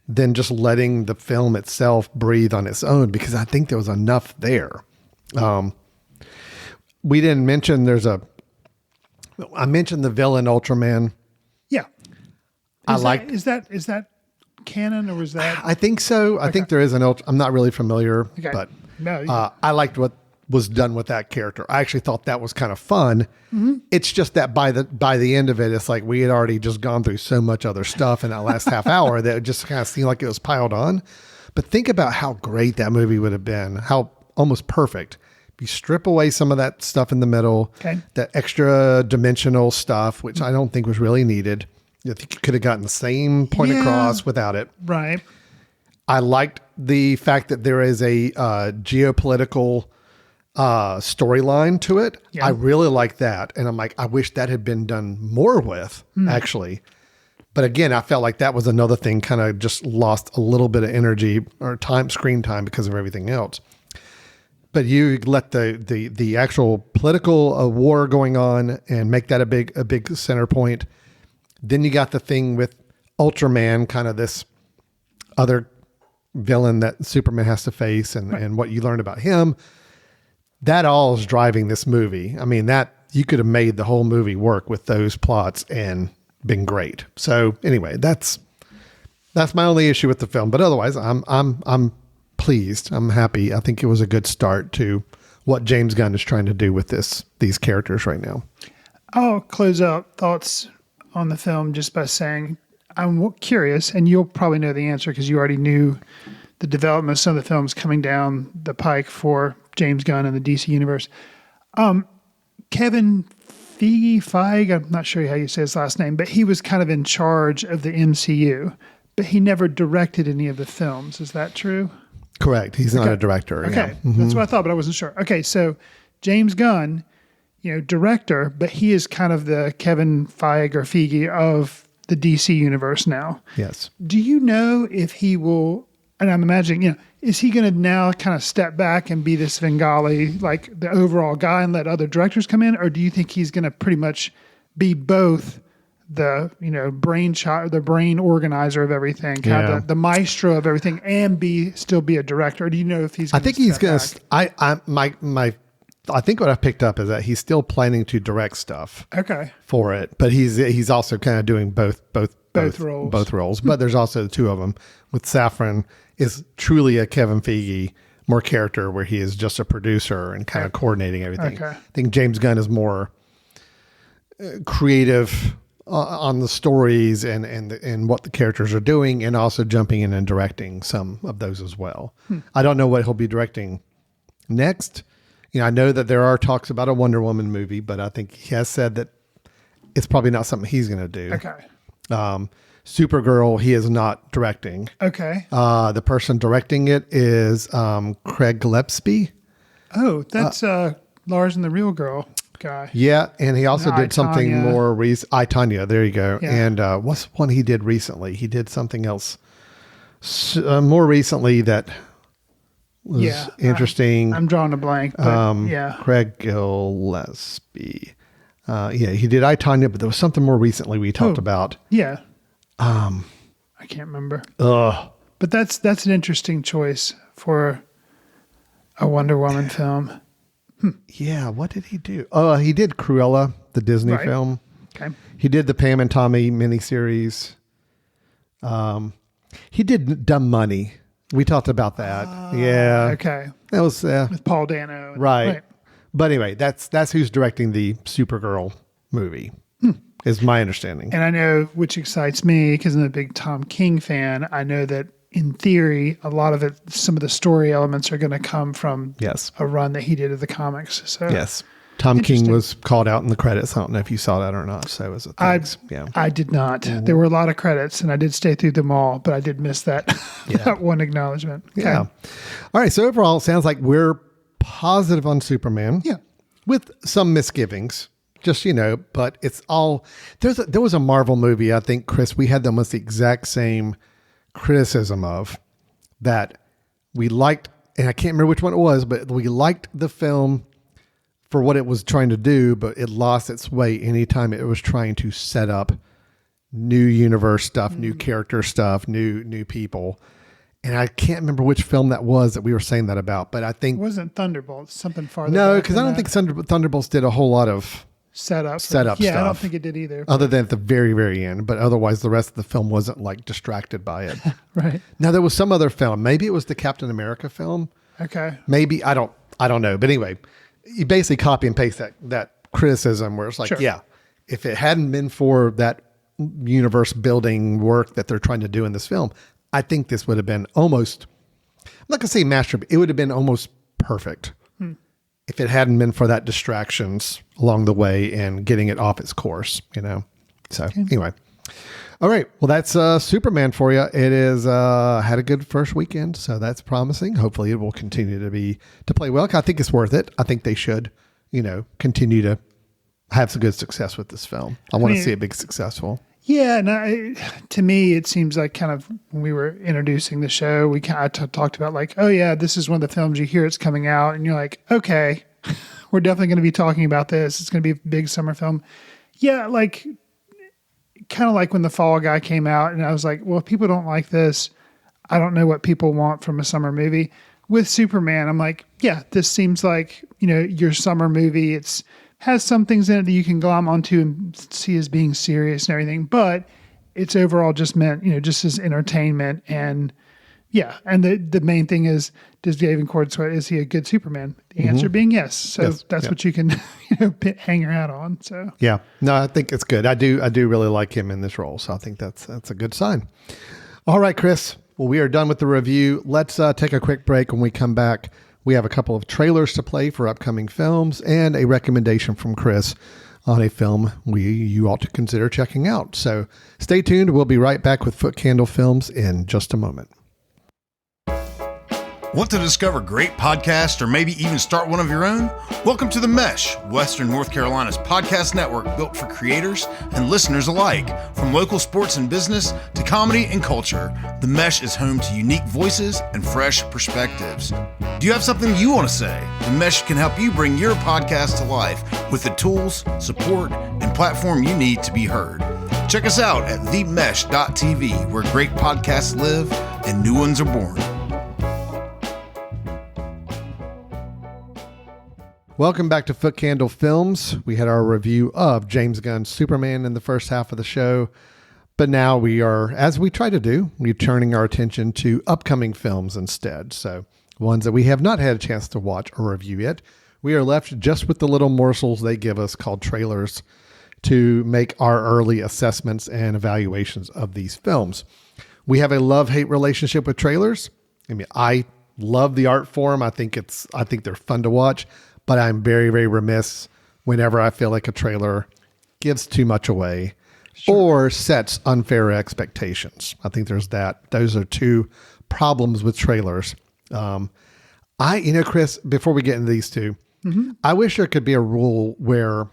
S2: than just letting the film itself breathe on its own, because I think there was enough there. We didn't mention I mentioned the villain Ultraman.
S3: Yeah. Is that canon, or was that?
S2: I think so. I think there is I'm not really familiar, but
S3: No,
S2: I liked what was done with that character. I actually thought that was kind of fun. Mm-hmm. It's just that by the end of it, it's like we had already just gone through so much other stuff in that last half hour that it just kind of seemed like it was piled on. But think about how great that movie would have been, how almost perfect. If you strip away some of that stuff in the middle, that extra dimensional stuff, which I don't think was really needed. I think you could have gotten the same point across without it.
S3: Right.
S2: I liked the fact that there is a geopolitical storyline to it. Yeah. I really like that. And I'm like, I wish that had been done more with, actually. But again, I felt like that was another thing, kind of just lost a little bit of energy or screen time because of everything else. But you let the actual political war going on and make that a big center point. Then you got the thing with Ultraman, kind of this other villain that Superman has to face, and what you learn about him. That all is driving this movie. I mean, that you could have made the whole movie work with those plots and been great. So anyway, that's my only issue with the film. But otherwise, I'm pleased. I'm happy. I think it was a good start to what James Gunn is trying to do with these characters right now.
S3: I'll close out thoughts on the film just by saying I'm curious, and you'll probably know the answer because you already knew the development of some of the films coming down the pike for James Gunn and the DC Universe. Kevin Feige, I'm not sure how you say his last name, but he was kind of in charge of the MCU, but he never directed any of the films. Is that true?
S2: Correct. He's not a director.
S3: Okay.
S2: Yeah. Mm-hmm.
S3: That's what I thought, but I wasn't sure. Okay. So James Gunn, director, but he is kind of the Kevin Feige of the DC universe now.
S2: Yes.
S3: Do you know if he will, and I'm imagining, is he going to now kind of step back and be this Svengali, like the overall guy, and let other directors come in? Or do you think he's going to pretty much be both the, brainchild, the brain organizer of everything, kind of the maestro of everything, and still be a director? Or do you know if he's going to
S2: I think he's going to, I think what I've picked up is that he's still planning to direct stuff for it, but he's also kind of doing both roles. But there's also the two of them. With Safran is truly a Kevin Feige more character, where he is just a producer and kind of coordinating everything. I think James Gunn is more creative on the stories and what the characters are doing, and also jumping in and directing some of those as well. I don't know what he'll be directing next. I know that there are talks about a Wonder Woman movie, but I think he has said that it's probably not something he's going to do.
S3: Okay.
S2: Supergirl, he is not directing.
S3: Okay.
S2: The person directing it is Craig Gillespie.
S3: Oh, that's Lars and the Real Girl guy.
S2: Yeah, and he also did something more recent. I, Tonya, there you go.
S3: Yeah.
S2: And what's one he did recently? He did something else more recently that was interesting.
S3: I'm drawing a blank, but
S2: Craig Gillespie. He did I, Tonya, but there was something more recently we talked about.
S3: Yeah. I can't remember. But that's an interesting choice for a Wonder Woman film.
S2: Yeah, what did he do? He did Cruella, the Disney film.
S3: Okay.
S2: He did the Pam and Tommy miniseries. He did Dumb Money. We talked about that.
S3: Okay.
S2: That was
S3: with Paul Dano.
S2: Right. But anyway, that's who's directing the Supergirl movie, is my understanding.
S3: And I know, which excites me because I'm a big Tom King fan, I know that in theory, a lot of it, some of the story elements are going to come from a run that he did of the comics. So
S2: yes. Tom King was called out in the credits. I don't know if you saw that or not. So it was
S3: I did not. There were a lot of credits, and I did stay through them all, but I did miss that, that one acknowledgement. Okay.
S2: Yeah. All right. So overall, it sounds like we're positive on Superman.
S3: Yeah.
S2: With some misgivings Just, but it's all, there was a Marvel movie, I think, Chris, we had almost the exact same criticism of that we liked, and I can't remember which one it was, but we liked the film for what it was trying to do, but it lost its way anytime it was trying to set up new universe stuff, new character stuff, new people. And I can't remember which film that was that we were saying that about, but I think
S3: It wasn't Thunderbolts, something farther.
S2: no,
S3: back
S2: because
S3: than
S2: I don't
S3: that.
S2: think Thunderbolts did a whole lot of
S3: setup
S2: Yeah,
S3: stuff. I don't
S2: stuff.
S3: think it did either.
S2: other than at the very, very end, but otherwise the rest of the film wasn't like distracted by it.
S3: Right.
S2: Now there was some other film, maybe it was the Captain America film.
S3: Okay.
S2: Maybe I don't know. But anyway, you basically copy and paste that criticism where it's like,
S3: Sure.
S2: yeah, if it hadn't been for that universe building work that they're trying to do in this film, I think this would have been almost, I'm not gonna say masterpiece, it would have been almost perfect if it hadn't been for that distractions along the way and getting it off its course, So anyway. All right. Well, that's Superman for you. It is had a good first weekend, so that's promising. Hopefully, it will continue to play well. I think it's worth it. I think they should, continue to have some good success with this film. I want to see it big successful.
S3: Yeah, and to me, it seems like kind of when we were introducing the show, we kind of talked about like, oh yeah, this is one of the films you hear it's coming out, and you're like, okay, we're definitely going to be talking about this. It's going to be a big summer film. Yeah, like kind of like when The Fall Guy came out, and I was like, well, if people don't like this, I don't know what people want from a summer movie. With Superman, I'm like, yeah, this seems like, your summer movie. It's has some things in it that you can glom onto and see as being serious and everything, but it's overall just meant, just as entertainment. And yeah. And the main thing is, does David Cornsweet, is he a good Superman? The answer being yes. So
S2: Yes.
S3: that's
S2: Yeah.
S3: what you can, hang your hat on. So
S2: Yeah. No, I think it's good. I do really like him in this role. So I think that's a good sign. All right, Chris. Well, we are done with the review. Let's take a quick break. When we come back, we have a couple of trailers to play for upcoming films and a recommendation from Chris on a film you ought to consider checking out. So stay tuned. We'll be right back with Foot Candle Films in just a moment.
S6: Want to discover great podcasts or maybe even start one of your own? Welcome to The Mesh, Western North Carolina's podcast network built for creators and listeners alike. From local sports and business to comedy and culture, The Mesh is home to unique voices and fresh perspectives. Do you have something you want to say? The Mesh can help you bring your podcast to life with the tools, support, and platform you need to be heard. Check us out at themesh.tv, where great podcasts live and new ones are born.
S2: Welcome back to Foot Candle Films. We had our review of James Gunn's Superman in the first half of the show, but now we are, as we try to do, we're turning our attention to upcoming films instead. So ones that we have not had a chance to watch or review yet. We are left just with the little morsels they give us called trailers to make our early assessments and evaluations of these films. We have a love-hate relationship with trailers. I mean, I love the art form. I think they're fun to watch. But I'm very, very remiss whenever I feel like a trailer gives too much away or sets unfair expectations. I think there's that. Those are two problems with trailers. Chris, before we get into these two, I wish there could be a rule where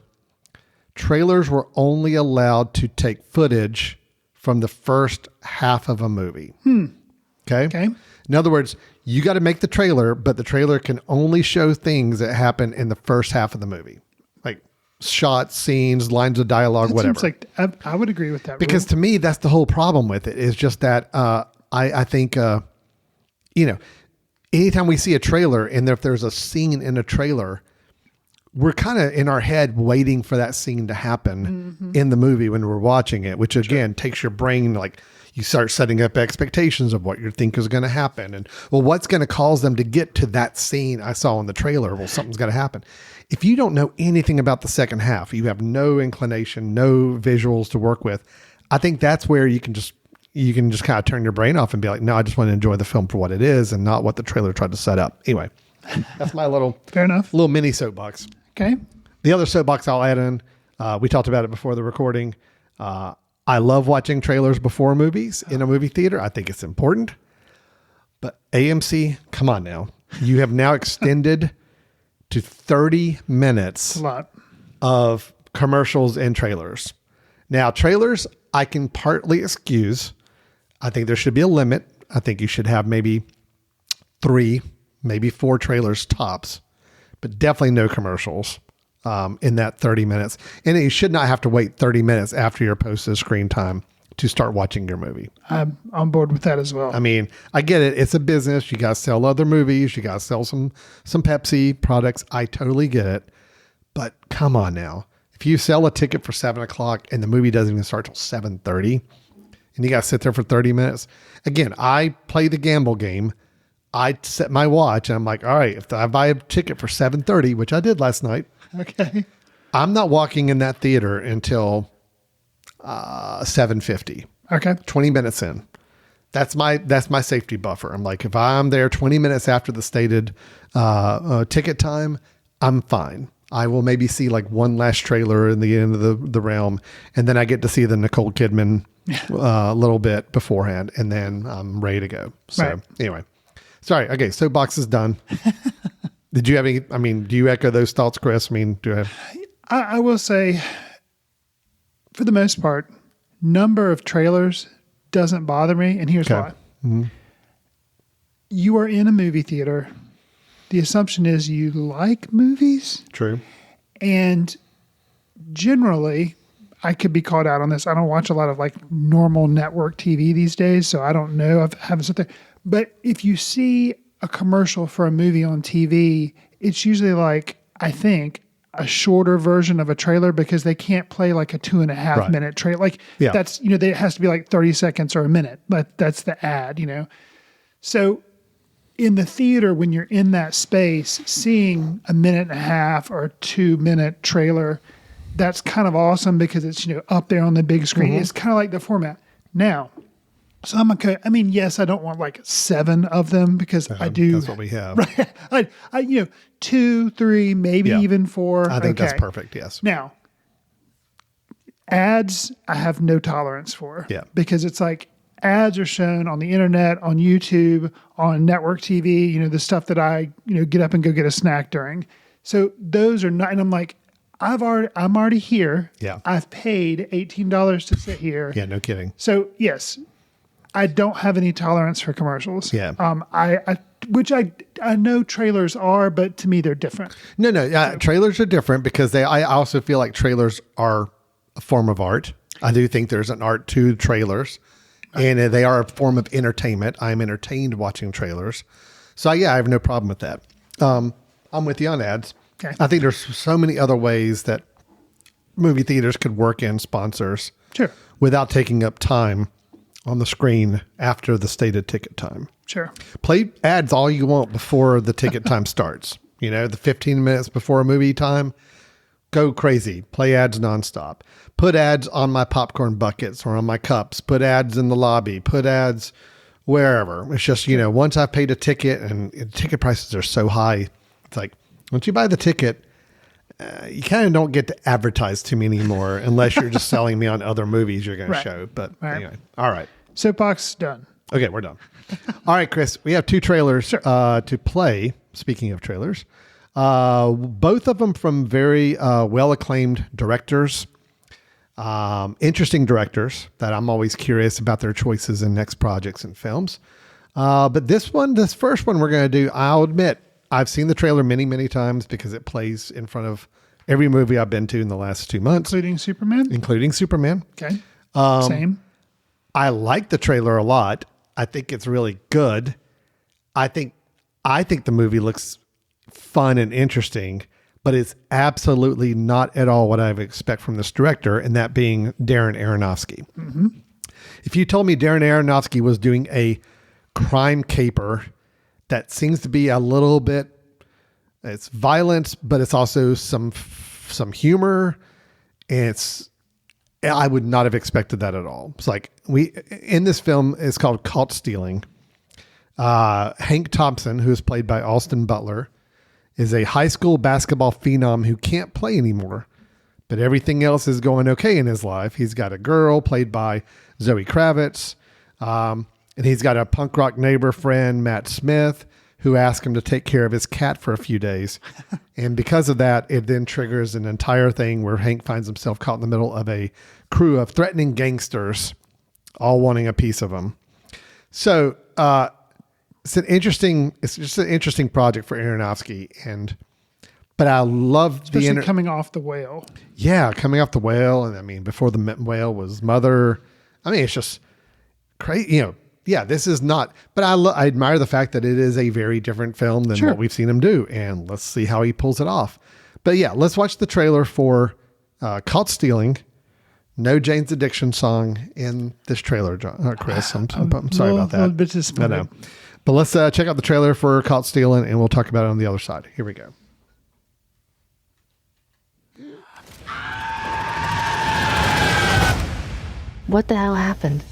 S2: trailers were only allowed to take footage from the first half of a movie. Okay. In other words, you got to make the trailer, but the trailer can only show things that happen in the first half of the movie, like shots, scenes, lines of dialogue, whatever.
S3: Seems like I would agree with that.
S2: Because to me, that's the whole problem with it, is just that I think, anytime we see a trailer and if there's a scene in a trailer, we're kind of in our head waiting for that scene to happen in the movie when we're watching it, which again takes your brain, like you start setting up expectations of what you think is going to happen. And well, what's going to cause them to get to that scene I saw in the trailer? Well, something's got to happen. If you don't know anything about the second half, you have no inclination, no visuals to work with. I think that's where you can just kind of turn your brain off and be like, no, I just want to enjoy the film for what it is and not what the trailer tried to set up. Anyway, that's my
S3: Fair enough.
S2: little mini soapbox.
S3: Okay.
S2: The other soapbox I'll add in, we talked about it before the recording. I love watching trailers before movies in a movie theater. I think it's important. But AMC, come on now. You have now extended to 30 minutes
S3: A lot.
S2: of commercials and trailers. Now, trailers, I can partly excuse. I think there should be a limit. I think you should have maybe 3, maybe 4 trailers tops, but definitely no commercials in that 30 minutes. And you should not have to wait 30 minutes after your posted screen time to start watching your movie.
S3: I'm on board with that as well.
S2: I mean, I get it. It's a business. You got to sell other movies. You got to sell some Pepsi products. I totally get it. But come on now. If you sell a ticket for 7:00 and the movie doesn't even start till 7:30 and you got to sit there for 30 minutes. Again, I play the gamble game. I set my watch and I'm like, all right, if I buy a ticket for 7:30, which I did last night,
S3: Okay.
S2: I'm not walking in that theater until 7:50.
S3: Okay.
S2: 20 minutes in. That's my safety buffer. I'm like, if I'm there 20 minutes after the stated ticket time, I'm fine. I will maybe see like one last trailer in the end of the realm, and then I get to see the Nicole Kidman a little bit beforehand, and then I'm ready to go. So Anyway, sorry. Okay, soapbox is done. Did you have any? I mean, do you echo those thoughts, Chris? I mean, do you have?
S3: I will say, for the most part, number of trailers doesn't bother me, and here's why. Mm-hmm. You are in a movie theater. The assumption is you like movies.
S2: True.
S3: And generally, I could be called out on this. I don't watch a lot of like normal network TV these days, so I don't know. I haven't sat there. But if you see a commercial for a movie on TV, it's usually like, I think, a shorter version of a trailer because they can't play like a 2.5 minute trailer. Like that's, it has to be like 30 seconds or a minute. But that's the ad, So in the theater, when you're in that space, seeing a 1.5 or 2 minute trailer, that's kind of awesome because it's, up there on the big screen. Mm-hmm. It's kind of like the format. Now, so I'm okay. I mean, yes, I don't want like 7 of them because I do.
S2: That's what we have.
S3: Right. I 2, 3, maybe even 4.
S2: I think that's perfect. Yes.
S3: Now, ads, I have no tolerance for.
S2: Yeah.
S3: Because it's like ads are shown on the internet, on YouTube, on network TV, the stuff that I, get up and go get a snack during. So those are not, and I'm like, I'm already here.
S2: Yeah.
S3: I've paid $18 to sit here.
S2: Yeah, no kidding.
S3: So yes, I don't have any tolerance for commercials.
S2: Yeah.
S3: Which I know trailers are, but to me they're different.
S2: No. Trailers are different because I also feel like trailers are a form of art. I do think there's an art to trailers, and they are a form of entertainment. I'm entertained watching trailers. So I have no problem with that. I'm with you on ads.
S3: Okay.
S2: I think there's so many other ways that movie theaters could work in sponsors without taking up time on the screen after the stated ticket time.
S3: Sure.
S2: Play ads all you want before the ticket time starts. The 15 minutes before a movie time, go crazy. Play ads nonstop. Put ads on my popcorn buckets or on my cups. Put ads in the lobby. Put ads wherever. It's just, once I've paid a ticket and ticket prices are so high, it's like, once you buy the ticket, you kind of don't get to advertise to me anymore unless you're just selling me on other movies you're going to show. But anyway, all right.
S3: Soapbox done.
S2: Okay, we're done. All right, Chris, we have 2 trailers to play. Speaking of trailers, both of them from very well-acclaimed directors, interesting directors that I'm always curious about their choices in next projects and films. But this first one we're going to do, I'll admit, I've seen the trailer many, many times because it plays in front of every movie I've been to in the last 2 months.
S3: Including Superman?
S2: Okay.
S3: Same.
S2: I like the trailer a lot. I think it's really good. I think the movie looks fun and interesting, but it's absolutely not at all what I would expect from this director, and that being Darren Aronofsky. Mm-hmm. If you told me Darren Aronofsky was doing a crime caper that seems to be a little bit, it's violent, but it's also some humor, and I would not have expected that at all. It's like in this film, it's called Caught Stealing. Hank Thompson, who is played by Austin Butler, is a high school basketball phenom who can't play anymore, but everything else is going okay in his life. He's got a girl played by Zoe Kravitz. And he's got a punk rock neighbor friend, Matt Smith, who asks him to take care of his cat for a few days. And because of that, it then triggers an entire thing where Hank finds himself caught in the middle of a crew of threatening gangsters, all wanting a piece of him. So it's just an interesting project for Aronofsky. But I love
S3: especially coming off The Whale.
S2: Yeah, coming off The Whale. And I mean, before The Whale was Mother. I mean, it's just crazy, Yeah, this is not, but I admire the fact that it is a very different film than what we've seen him do, and let's see how he pulls it off. But yeah, let's watch the trailer for Caught Stealing. No Jane's Addiction song in this trailer, Chris. I'm sorry about that.
S3: A little bit disappointed.
S2: I know. But let's check out the trailer for Caught Stealing, and we'll talk about it on the other side. Here we go.
S7: What the hell happened?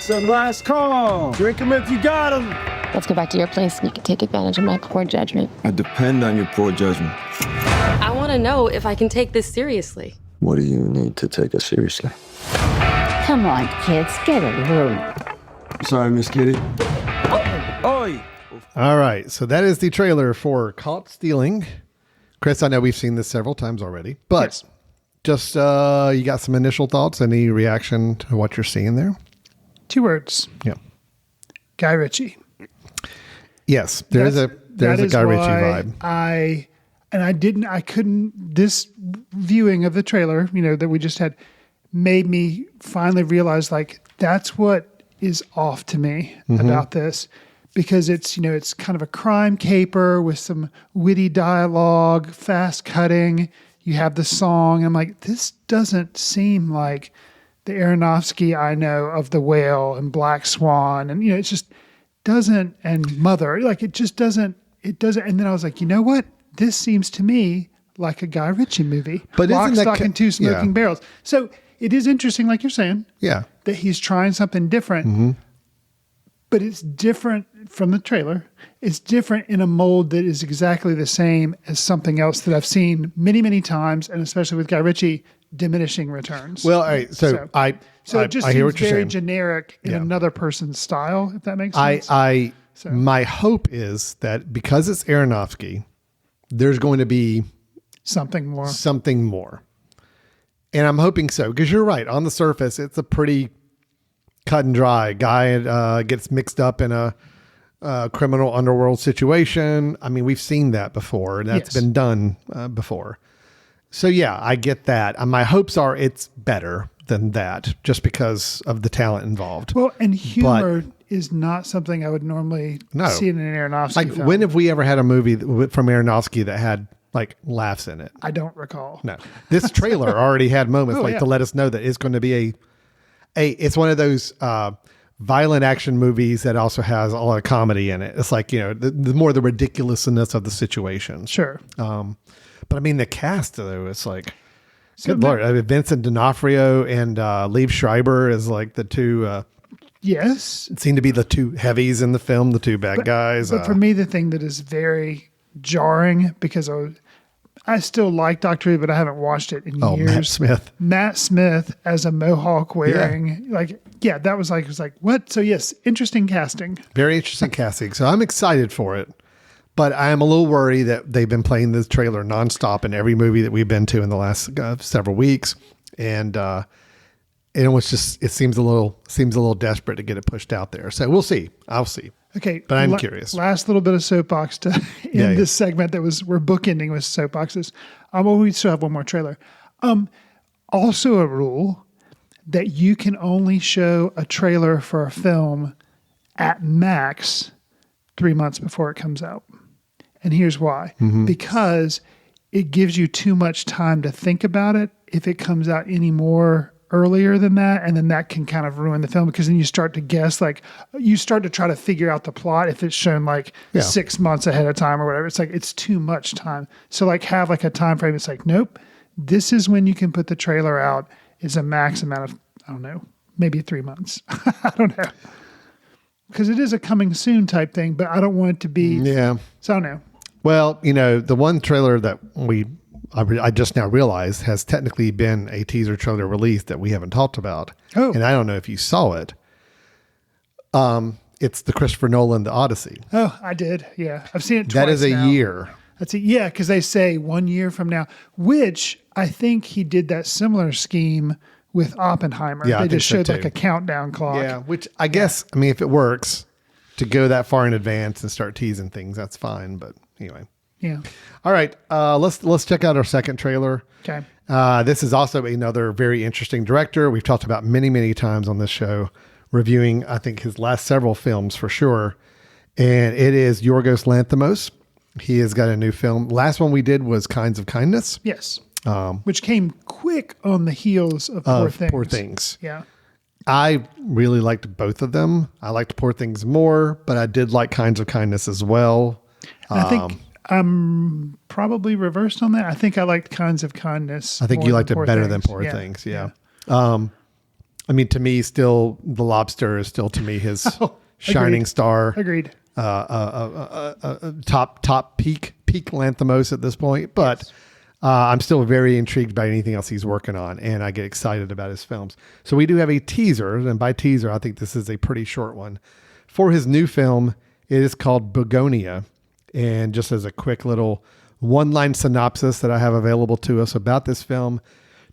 S8: Some last call. Drink them if you got them.
S7: Let's go back to your place and you can take advantage of my poor judgment.
S8: I depend on your poor judgment.
S9: I want to know if I can take this seriously.
S8: What do you need to take us seriously?
S10: Come on, kids, get a room.
S8: Sorry, Miss Kitty. Oi!
S2: All right, so that is the trailer for Caught Stealing. Chris, I know we've seen this several times already, but
S3: Yes.
S2: just you got some initial thoughts? Any reaction to what you're seeing there?
S3: 2 words.
S2: Yeah.
S3: Guy Ritchie.
S2: Yes, there's a Guy Ritchie vibe.
S3: I couldn't, this viewing of the trailer, that we just had made me finally realize that's what is off to me about this, because it's kind of a crime caper with some witty dialogue, fast cutting. You have the song. I'm like, this doesn't seem like the Aronofsky I know of The Whale and Black Swan. And, it just doesn't, and Mother, it just doesn't, And then I was like, you know what? This seems to me like a Guy Ritchie movie.
S2: But
S3: Lock,
S2: isn't that
S3: Stock, and Two Smoking
S2: yeah.
S3: Barrels. So it is interesting, like you're saying,
S2: Yeah.
S3: that he's trying something different, but it's different from the trailer. It's different in a mold that is exactly the same as something else that I've seen many, many times, and especially with Guy Ritchie, Diminishing Returns.
S2: Well, all right. So it
S3: just
S2: I hear
S3: seems
S2: what you're
S3: very
S2: saying.
S3: generic in
S2: Yeah.
S3: another person's style, if that makes sense.
S2: My hope is that because it's Aronofsky, there's going to be
S3: Something more.
S2: And I'm hoping so, because you're right. On the surface, it's a pretty cut and dry. Guy gets mixed up in a criminal underworld situation. I mean, we've seen that before, and that's been done before. So yeah, I get that. My hopes are it's better than that, just because of the talent involved.
S3: Well, and humor is not something I would normally see in an Aronofsky film.
S2: When have we ever had a movie from Aronofsky that had laughs in it?
S3: I don't recall.
S2: No. This trailer already had moments to let us know that it's going to be it's one of those violent action movies that also has a lot of comedy in it. It's the more the ridiculousness of the situation.
S3: Sure.
S2: But I mean, the cast though, it's good Lord. I mean, Vincent D'Onofrio and Liev Schreiber is the two.
S3: Yes.
S2: Seem to be the two heavies in the film, the two bad guys.
S3: But for me, the thing that is very jarring, because I still like Doctor Who, but I haven't watched it in years. Matt Smith as a mohawk wearing, that was what? So yes, interesting casting.
S2: Very interesting casting. So I'm excited for it. But I am a little worried that they've been playing this trailer nonstop in every movie that we've been to in the last several weeks, and it seems a little desperate to get it pushed out there. So we'll see. I'll see.
S3: Okay,
S2: but I'm curious.
S3: Last little bit of soapbox to end this segment we're bookending with soapboxes. We still have one more trailer. Also a rule that you can only show a trailer for a film at max 3 months before it comes out. And here's why. Because it gives you too much time to think about it if it comes out any more earlier than that, and then that can kind of ruin the film, because then you start to guess, you start to try to figure out the plot if it's shown 6 months ahead of time or whatever. It's it's too much time. So have a time frame. It's nope, this is when you can put the trailer out, is a max amount of, I don't know, maybe 3 months. I don't know. Because it is a coming soon type thing, but I don't want it to be.
S2: Yeah.
S3: So I don't know.
S2: Well, the one trailer that I just now realized has technically been a teaser trailer release that we haven't talked about.
S3: Oh.
S2: And I don't know if you saw it. It's the Christopher Nolan, The Odyssey.
S3: Oh, I did. Yeah. I've seen it twice.
S2: That is a
S3: now.
S2: year.
S3: That's it. Yeah, because they say 1 year from now, which I think he did that similar scheme with Oppenheimer.
S2: Yeah,
S3: they
S2: I
S3: just
S2: think so
S3: showed like
S2: too.
S3: a countdown clock.
S2: Yeah, which I guess, I mean, if it works to go that far in advance and start teasing things, that's fine. But anyway.
S3: Yeah.
S2: All right. Let's check out our second trailer.
S3: Okay.
S2: This is also another very interesting director. We've talked about many times on this show, reviewing, I think, his last several films for sure. And it is Yorgos Lanthimos. He has got a new film. Last one we did was Kinds of Kindness.
S3: Yes. Which came quick on the heels of Poor Things. Yeah.
S2: I really liked both of them. I liked Poor Things more, but I did like Kinds of Kindness as well.
S3: I think I'm probably reversed on that. I think I liked Kinds of Kindness.
S2: I think you liked it better than Poor
S3: Yeah.
S2: Things. Yeah. I mean, to me, still, The Lobster is still, to me, his shining star.
S3: Agreed.
S2: Top peak Lanthimos at this point. But I'm still very intrigued by anything else he's working on, and I get excited about his films. So we do have a teaser, and by teaser, I think this is a pretty short one. For his new film, it is called Begonia. And just as a quick little one-line synopsis that I have available to us about this film,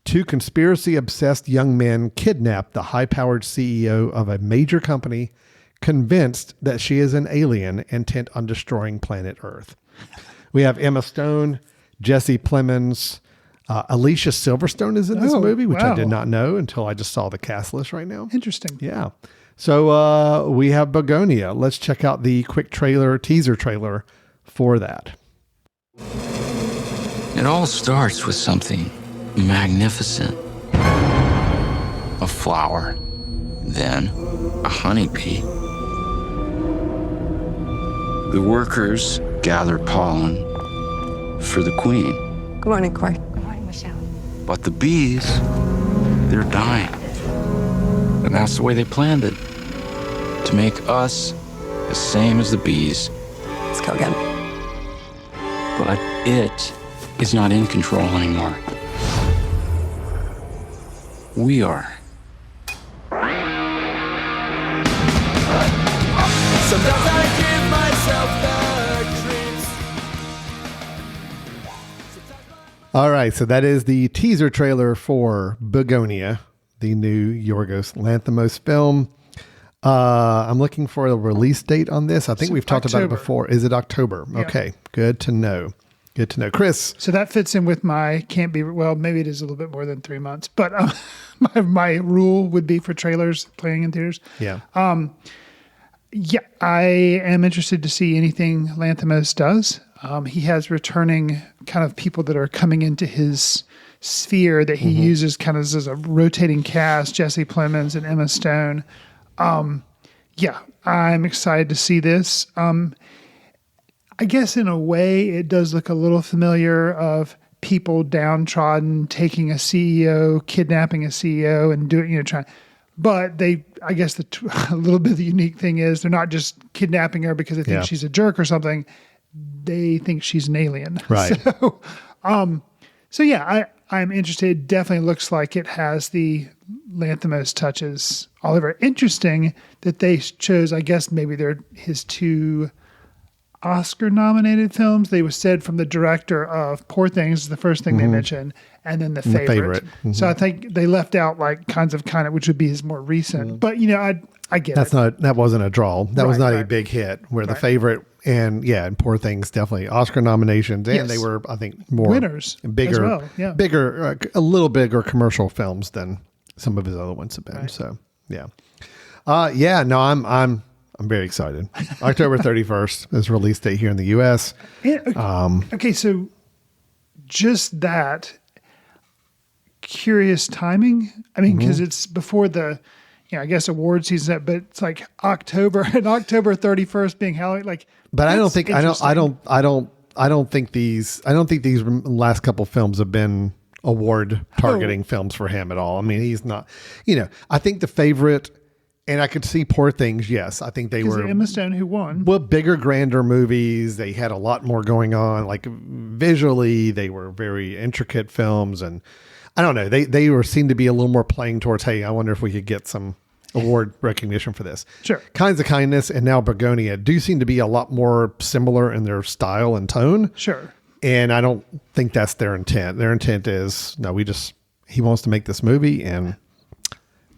S2: two conspiracy-obsessed young men kidnap the high-powered CEO of a major company, convinced that she is an alien intent on destroying planet Earth. We have Emma Stone, Jesse Plemons, Alicia Silverstone is in this movie, which I did not know until I just saw the cast list right now.
S3: Interesting.
S2: Yeah. So we have Begonia. Let's check out the quick teaser trailer for that.
S11: It all starts with something magnificent. A flower, then a honeybee. The workers gather pollen for the queen.
S12: Good morning, Corey. Good morning, Michelle.
S11: But the bees, they're dying. And that's the way they planned it. To make us the same as the bees.
S12: Let's go again.
S11: But it is not in control anymore. We are.
S13: Sometimes I give myself the creeps.
S2: All right, so that is the teaser trailer for Begonia, the new Yorgos Lanthimos film. I'm looking for a release date on this. I think we've talked about it before. Is it October?
S3: Yeah.
S2: Okay, good to know. Good to know. Chris.
S3: So that fits in with my can't be, well, maybe it is a little bit more than 3 months, but my rule would be for trailers playing in theaters.
S2: Yeah.
S3: Yeah, I am interested to see anything Lanthimos does. He has returning kind of people that are coming into his sphere that he uses kind of as a rotating cast, Jesse Plemons and Emma Stone. Yeah, I'm excited to see this. I guess in a way it does look a little familiar of people downtrodden, taking a CEO, kidnapping a CEO and doing, trying. But I guess a little bit of the unique thing is they're not just kidnapping her because they think she's a jerk or something. They think she's an alien.
S2: Right.
S3: So yeah, I'm interested. It definitely looks like it has the Lanthimos touches all over. Interesting that they chose, I guess maybe they're his two Oscar-nominated films. They were said from the director of Poor Things, the first thing they mentioned, and then The Favorite. So I think they left out like Kinds of Kindness, which would be his more recent. But I get
S2: That wasn't a draw. That was not a big hit. Where The Favorite and Poor Things definitely Oscar nominations, and they were, I think, more
S3: winners,
S2: bigger,
S3: as well. Yeah.
S2: bigger, a little bigger commercial films than some of his other ones have been. Right. So I'm very excited. October 31st is release date here in the U.S.
S3: Okay, so just that curious timing. I mean, because it's before the, I guess award season, but it's like October and October 31st being Halloween. Like,
S2: but I don't think these last couple films have been award targeting films for him at all. I mean, he's not. I think The Favorite. And I could see Poor Things. Yes, I think they were
S3: Emma Stone who won.
S2: Well, bigger, grander movies. They had a lot more going on. Like visually, they were very intricate films, and I don't know. They seemed to be a little more playing towards, hey, I wonder if we could get some award recognition for this.
S3: Sure.
S2: Kinds of Kindness and now Begonia do seem to be a lot more similar in their style and tone.
S3: Sure.
S2: And I don't think that's their intent. Their intent is, no, he wants to make this movie and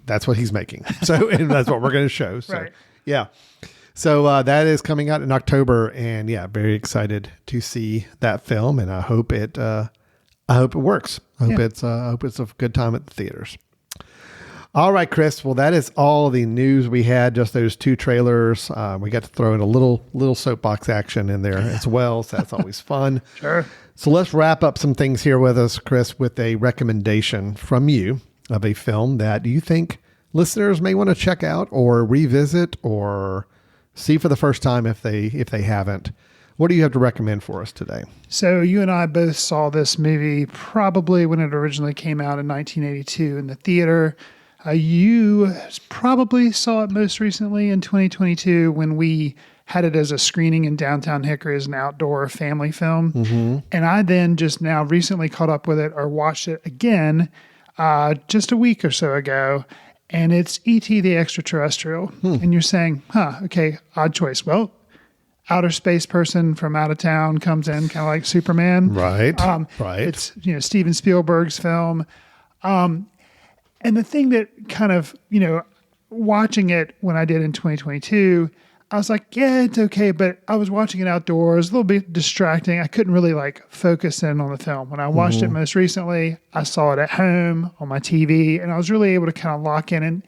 S2: that's what he's making. So, and that's what we're going to show. So,
S3: right.
S2: Yeah. So that is coming out in October, and yeah, very excited to see that film, and I hope it works. I hope it's a good time at the theaters. All right, Chris. Well, that is all the news we had. Just those 2 trailers. We got to throw in a little soapbox action in there as well, so that's always fun.
S3: Sure.
S2: So let's wrap up some things here with us, Chris, with a recommendation from you of a film that you think listeners may want to check out or revisit or see for the first time if they haven't. What do you have to recommend for us today?
S3: So you and I both saw this movie probably when it originally came out in 1982 in the theater. You probably saw it most recently in 2022 when we had it as a screening in downtown Hickory as an outdoor family film. Mm-hmm. And I then just now recently caught up with it or watched it again just a week or so ago. And it's E.T. the Extraterrestrial. And you're saying, okay, odd choice. Well, outer space person from out of town comes in, kind of like Superman.
S2: Right, right.
S3: It's, Steven Spielberg's film. And the thing that kind of, watching it when I did in 2022, I was like, yeah, it's okay. But I was watching it outdoors, a little bit distracting. I couldn't really focus in on the film. When I watched it most recently, I saw it at home on my TV, and I was really able to kind of lock in. And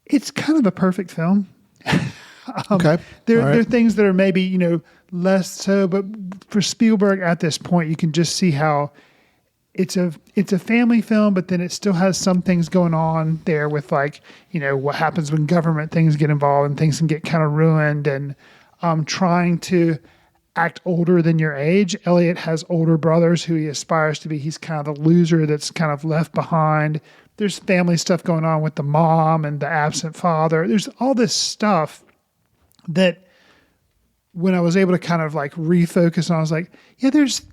S3: it's kind of a perfect film.
S2: Okay.
S3: There are things that are maybe, less so, but for Spielberg at this point, you can just see how it's a family film, but then it still has some things going on there with what happens when government things get involved and things can get kind of ruined and trying to act older than your age. Elliot has older brothers who he aspires to be. He's kind of the loser that's kind of left behind. There's family stuff going on with the mom and the absent father. There's all this stuff that when I was able to kind of refocus on, I was like, yeah, there's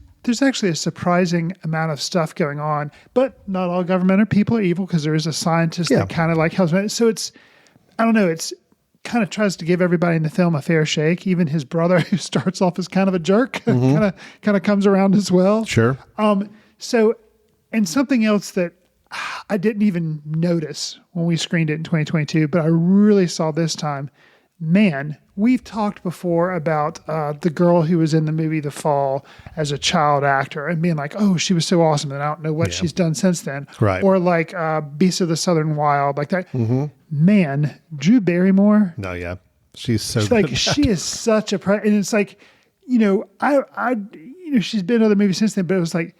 S3: actually a surprising amount of stuff going on, but not all government or people are evil because there is a scientist that kind of helps me. So it's kind of tries to give everybody in the film a fair shake. Even his brother, who starts off as kind of a jerk, kind of comes around as well.
S2: Sure.
S3: So, and something else that I didn't even notice when we screened it in 2022, but I really saw this time. Man, we've talked before about the girl who was in the movie The Fall as a child actor and being like, oh, she was so awesome, and I don't know what she's done since then.
S2: Right.
S3: Or Beasts of the Southern Wild, like that. Mm-hmm. Man, Drew Barrymore.
S2: No, yeah. She's good.
S3: She is such a and it's she's been in other movies since then, but it was I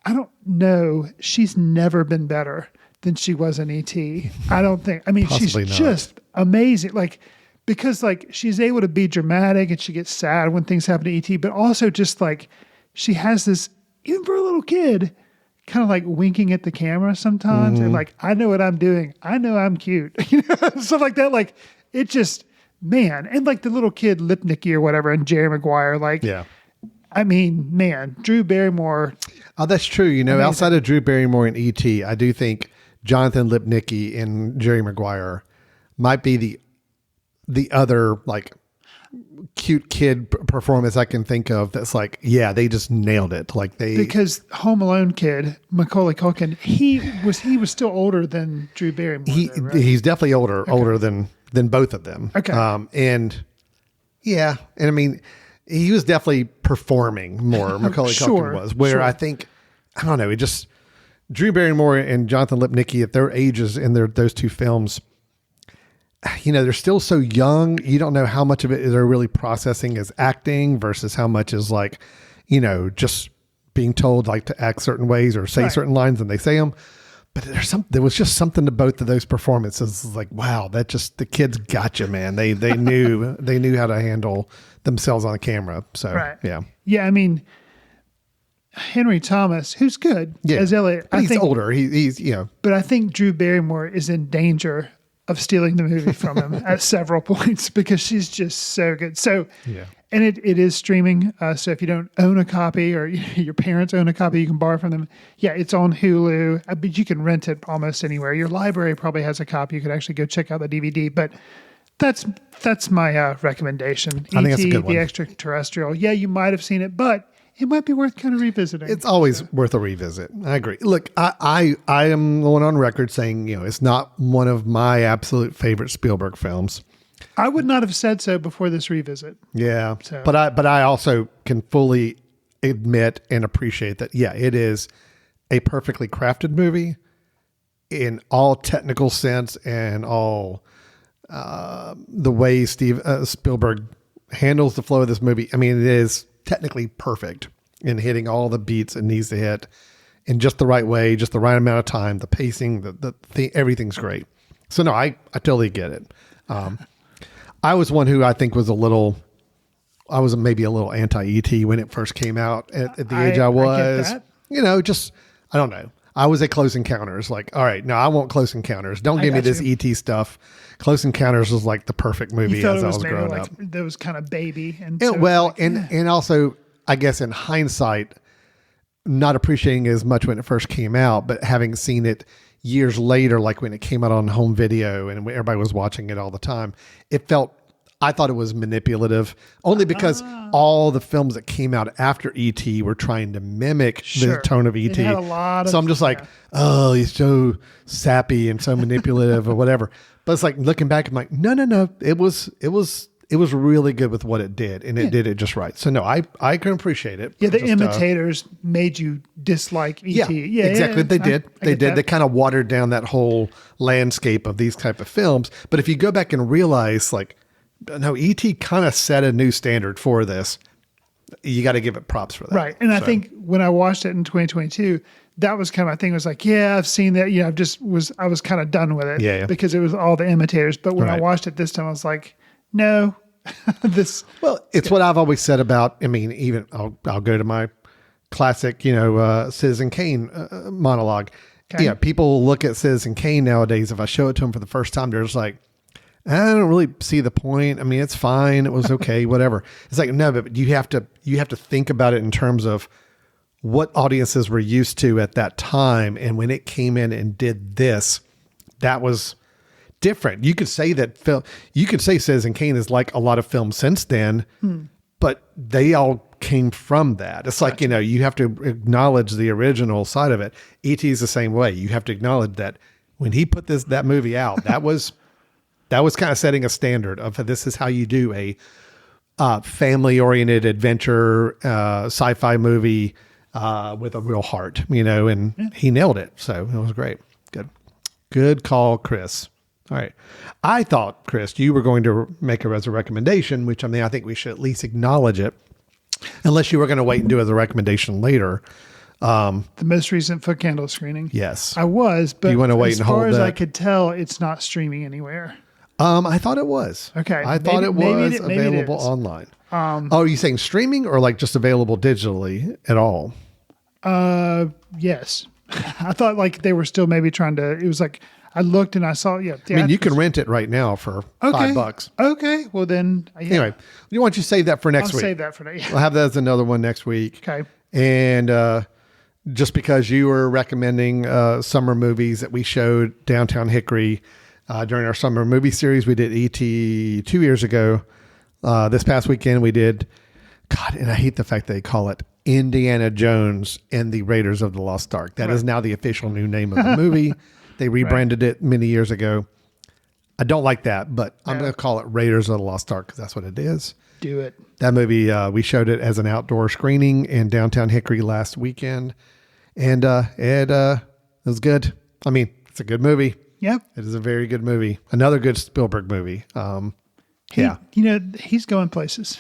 S3: don't know. She's never been better than she was in E.T. I don't think. I mean,
S2: Possibly
S3: she's
S2: not.
S3: just amazing. Because she's able to be dramatic and she gets sad when things happen to E.T., but also just she has this, even for a little kid, kind of winking at the camera sometimes. And I know what I'm doing. I know I'm cute. Stuff like that. It just, man. And the little kid Lipnicki or whatever and Jerry Maguire,
S2: yeah.
S3: I mean, man, Drew Barrymore.
S2: Oh, that's true. Amazing. Outside of Drew Barrymore and E.T., I do think Jonathan Lipnicki and Jerry Maguire might be the other cute kid performance I can think of that's they just nailed it.
S3: Because Home Alone kid, Macaulay Culkin, he was still older than Drew Barrymore. Right?
S2: He's definitely older than both of them.
S3: Okay.
S2: And I mean, he was definitely performing more. Macaulay Culkin was, where I think, I don't know, Drew Barrymore and Jonathan Lipnicki at their ages in those 2 films, they're still so young. You don't know how much of it they're really processing as acting versus how much is just being told to act certain ways or say certain lines and they say them. But there was just something to both of those performances. Wow, that just, the kids got you, man. They knew how to handle themselves on the camera. So yeah.
S3: Yeah. I mean, Henry Thomas, who's good as Elliot.
S2: But he's older. He's
S3: But I think Drew Barrymore is in danger of stealing the movie from him at several points because she's just so good. So And it is streaming. So if you don't own a copy or your parents own a copy, you can borrow from them. Yeah, it's on Hulu, but you can rent it almost anywhere. Your library probably has a copy. You could actually go check out the DVD. But that's my recommendation.
S2: I think that's a good one.
S3: The Extraterrestrial. Yeah, you might have seen it, but it might be worth kind of revisiting.
S2: It's always worth a revisit. I agree. Look, I am going on record saying, it's not one of my absolute favorite Spielberg films.
S3: I would not have said so before this revisit.
S2: Yeah. So. But I also can fully admit and appreciate that, it is a perfectly crafted movie in all technical sense and all the way Spielberg handles the flow of this movie. I mean, it is technically perfect in hitting all the beats it needs to hit in just the right way, just the right amount of time, the pacing, the everything's great. So no, I totally get it. I was one who I think was maybe a little anti-ET when it first came out at the age I was. I don't know. I was at Close Encounters, like, all right, no, I want Close Encounters. Don't give me this ET stuff. Close Encounters was like the perfect movie as I was growing up.
S3: That was kind of baby. And
S2: and also, I guess in hindsight, not appreciating it as much when it first came out, but having seen it years later, like when it came out on home video and everybody was watching it all the time, I thought it was manipulative only because all the films that came out after E.T. were trying to mimic the tone of E.T. So I'm just like, oh, he's so sappy and so manipulative or whatever. But it's like looking back, I'm like, no. It was really good with what it did, and it did it just right. So no, I can appreciate it.
S3: Yeah, the imitators made you dislike E.T.
S2: Yeah, exactly. They did. They kind of watered down that whole landscape of these type of films. But if you go back and realize, like, no, E.T. kind of set a new standard for this. You got to give it props for that.
S3: Right. And I think when I watched it in 2022, that was kind of my thing. It was like, yeah, I've seen that. Yeah, I was kind of done with it.
S2: Yeah.
S3: Because it was all the imitators. But when I watched it this time, I was like, no,
S2: it's what I've always said about, I mean, even I'll go to my classic, Citizen Kane monologue. Okay. Yeah. People look at Citizen Kane nowadays. If I show it to them for the first time, they're just like, I don't really see the point. I mean, it's fine. It was okay, whatever. It's like, no, but you have to think about it in terms of what audiences were used to at that time. And when it came in and did this, that was different. You could say Citizen Kane is like a lot of films since then, but they all came from that. It's like, you have to acknowledge the original side of it. E.T. is the same way. You have to acknowledge that when he put that movie out, that was kind of setting a standard of this is how you do a family-oriented adventure sci-fi movie with a real heart, and he nailed it. So it was great. Good call, Chris. All right. I thought, Chris, you were going to make it as a recommendation, which I think we should at least acknowledge it, unless you were going to wait and do it as a recommendation later.
S3: The most recent Foot Candle screening.
S2: Yes.
S3: I was, but
S2: you want to wait
S3: as
S2: and hold
S3: far as
S2: that?
S3: I could tell, it's not streaming anywhere.
S2: I thought it was.
S3: Okay.
S2: I thought it was available online. Are you saying streaming or like just available digitally at all?
S3: Yes. I thought like they were still maybe trying to, it was like, I looked and I saw,
S2: I mean, you can rent it right now for $5.
S3: Okay. Well then,
S2: Anyway, why don't you save that for next week?
S3: I'll save that for next.
S2: We'll have that as another one next week.
S3: Okay.
S2: And, just because you were recommending summer movies that we showed Downtown Hickory during our summer movie series, we did E.T. 2 years ago. This past weekend we did, and I hate the fact they call it Indiana Jones and the Raiders of the Lost Ark. That is now the official new name of the movie. They rebranded it many years ago. I don't like that, but I'm going to call it Raiders of the Lost Ark because that's what it is.
S3: Do it.
S2: That movie, we showed it as an outdoor screening in Downtown Hickory last weekend. And it was good. I mean, it's a good movie.
S3: Yep.
S2: It is a very good movie. Another good Spielberg movie.
S3: He's going places.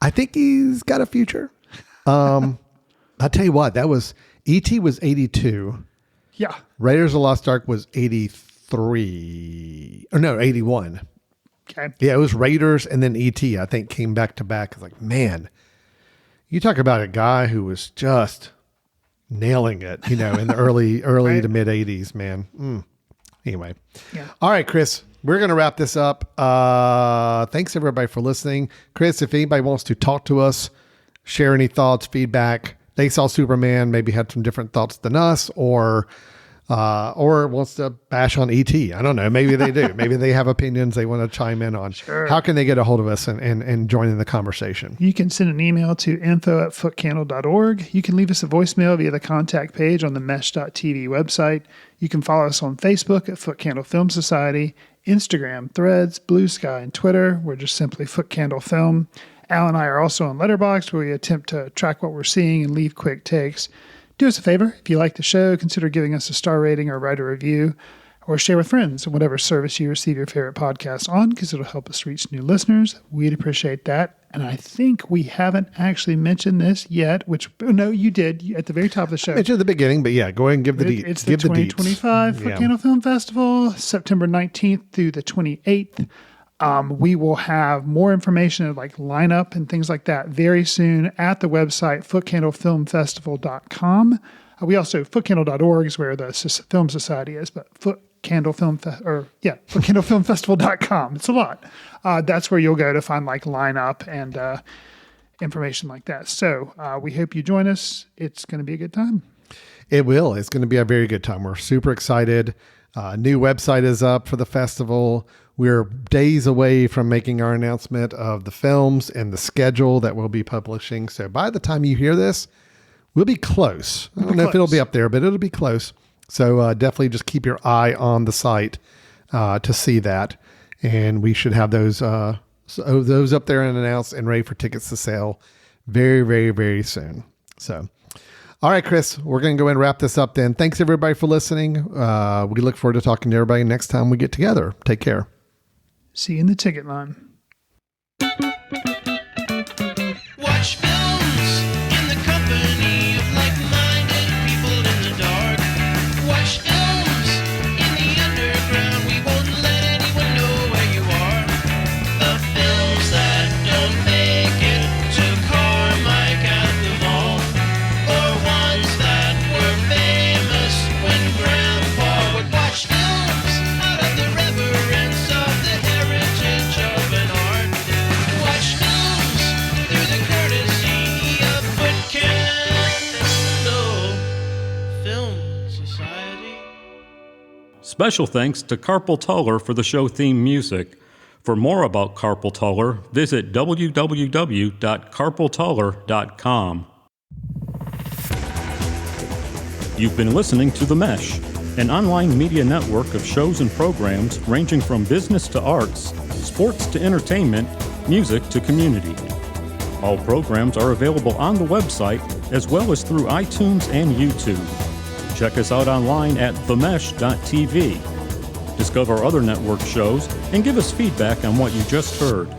S2: I think he's got a future. I'll tell you what, E.T. was 82.
S3: Yeah.
S2: Raiders of the Lost Ark was 83. Or no, 81.
S3: Okay.
S2: Yeah, it was Raiders and then E.T. I think came back to back. It's like, man, you talk about a guy who was just nailing it, in the early to mid 80s, man. Anyway.
S3: Yeah.
S2: All right, Chris, we're going to wrap this up. Thanks everybody for listening. Chris, if anybody wants to talk to us, share any thoughts, feedback, they saw Superman, maybe had some different thoughts than us, or wants to bash on ET. I don't know. Maybe they do. Maybe they have opinions they want to chime in on.
S3: Sure.
S2: How can they get a hold of us and join in the conversation?
S3: You can send an email to info@footcandle.org. You can leave us a voicemail via the contact page on the mesh.tv website. You can follow us on Facebook at Foot Candle Film Society, Instagram, Threads, Blue Sky, and Twitter. We're just simply Foot Candle Film. Al and I are also on Letterboxd, where we attempt to track what we're seeing and leave quick takes. Do us a favor. If you like the show, consider giving us a star rating or write a review, or share with friends on whatever service you receive your favorite podcast on, because it'll help us reach new listeners. We'd appreciate that. And I think we haven't actually mentioned this yet, no, you did at the very top of the show.
S2: I mentioned at the beginning, but yeah, go ahead and give the deets.
S3: It's the 2025 Foot Candle Film Festival, September 19th through the 28th. We will have more information like lineup and things like that very soon at the website, footcandlefilmfestival.com. We also, footcandle.org is where the film society is, but footcandlefilmfestival.com. It's a lot. That's where you'll go to find like lineup and information like that. So we hope you join us. It's going to be a good time.
S2: It will. It's going to be a very good time. We're super excited. New website is up for the festival. We're days away from making our announcement of the films and the schedule that we'll be publishing. So by the time you hear this, we'll be close. I don't know if it'll be up there, but it'll be close. So definitely just keep your eye on the site to see that. And we should have those up there and announced and ready for tickets to sale very, very, very soon. So, all right, Chris, we're going to go ahead and wrap this up then. Thanks everybody for listening. We look forward to talking to everybody next time we get together. Take care.
S3: See you in the ticket line.
S13: Watch films in the company of like-minded people in the dark. Watch films in the underground. We won't let anyone know where you are. The films that don't make it to Carmike at the mall, or ones that were famous when Grandpa would watch films out of the reverence of the heritage of an art. Watch films through the courtesy of Foot Candle Film Society.
S1: Special thanks to Carpal Tuller for the show theme music. For more about Carpal Tuller, visit www.carpaltuller.com. You've been listening to The Mesh, an online media network of shows and programs ranging from business to arts, sports to entertainment, music to community. All programs are available on the website as well as through iTunes and YouTube. Check us out online at themesh.tv. Discover other network shows and give us feedback on what you just heard.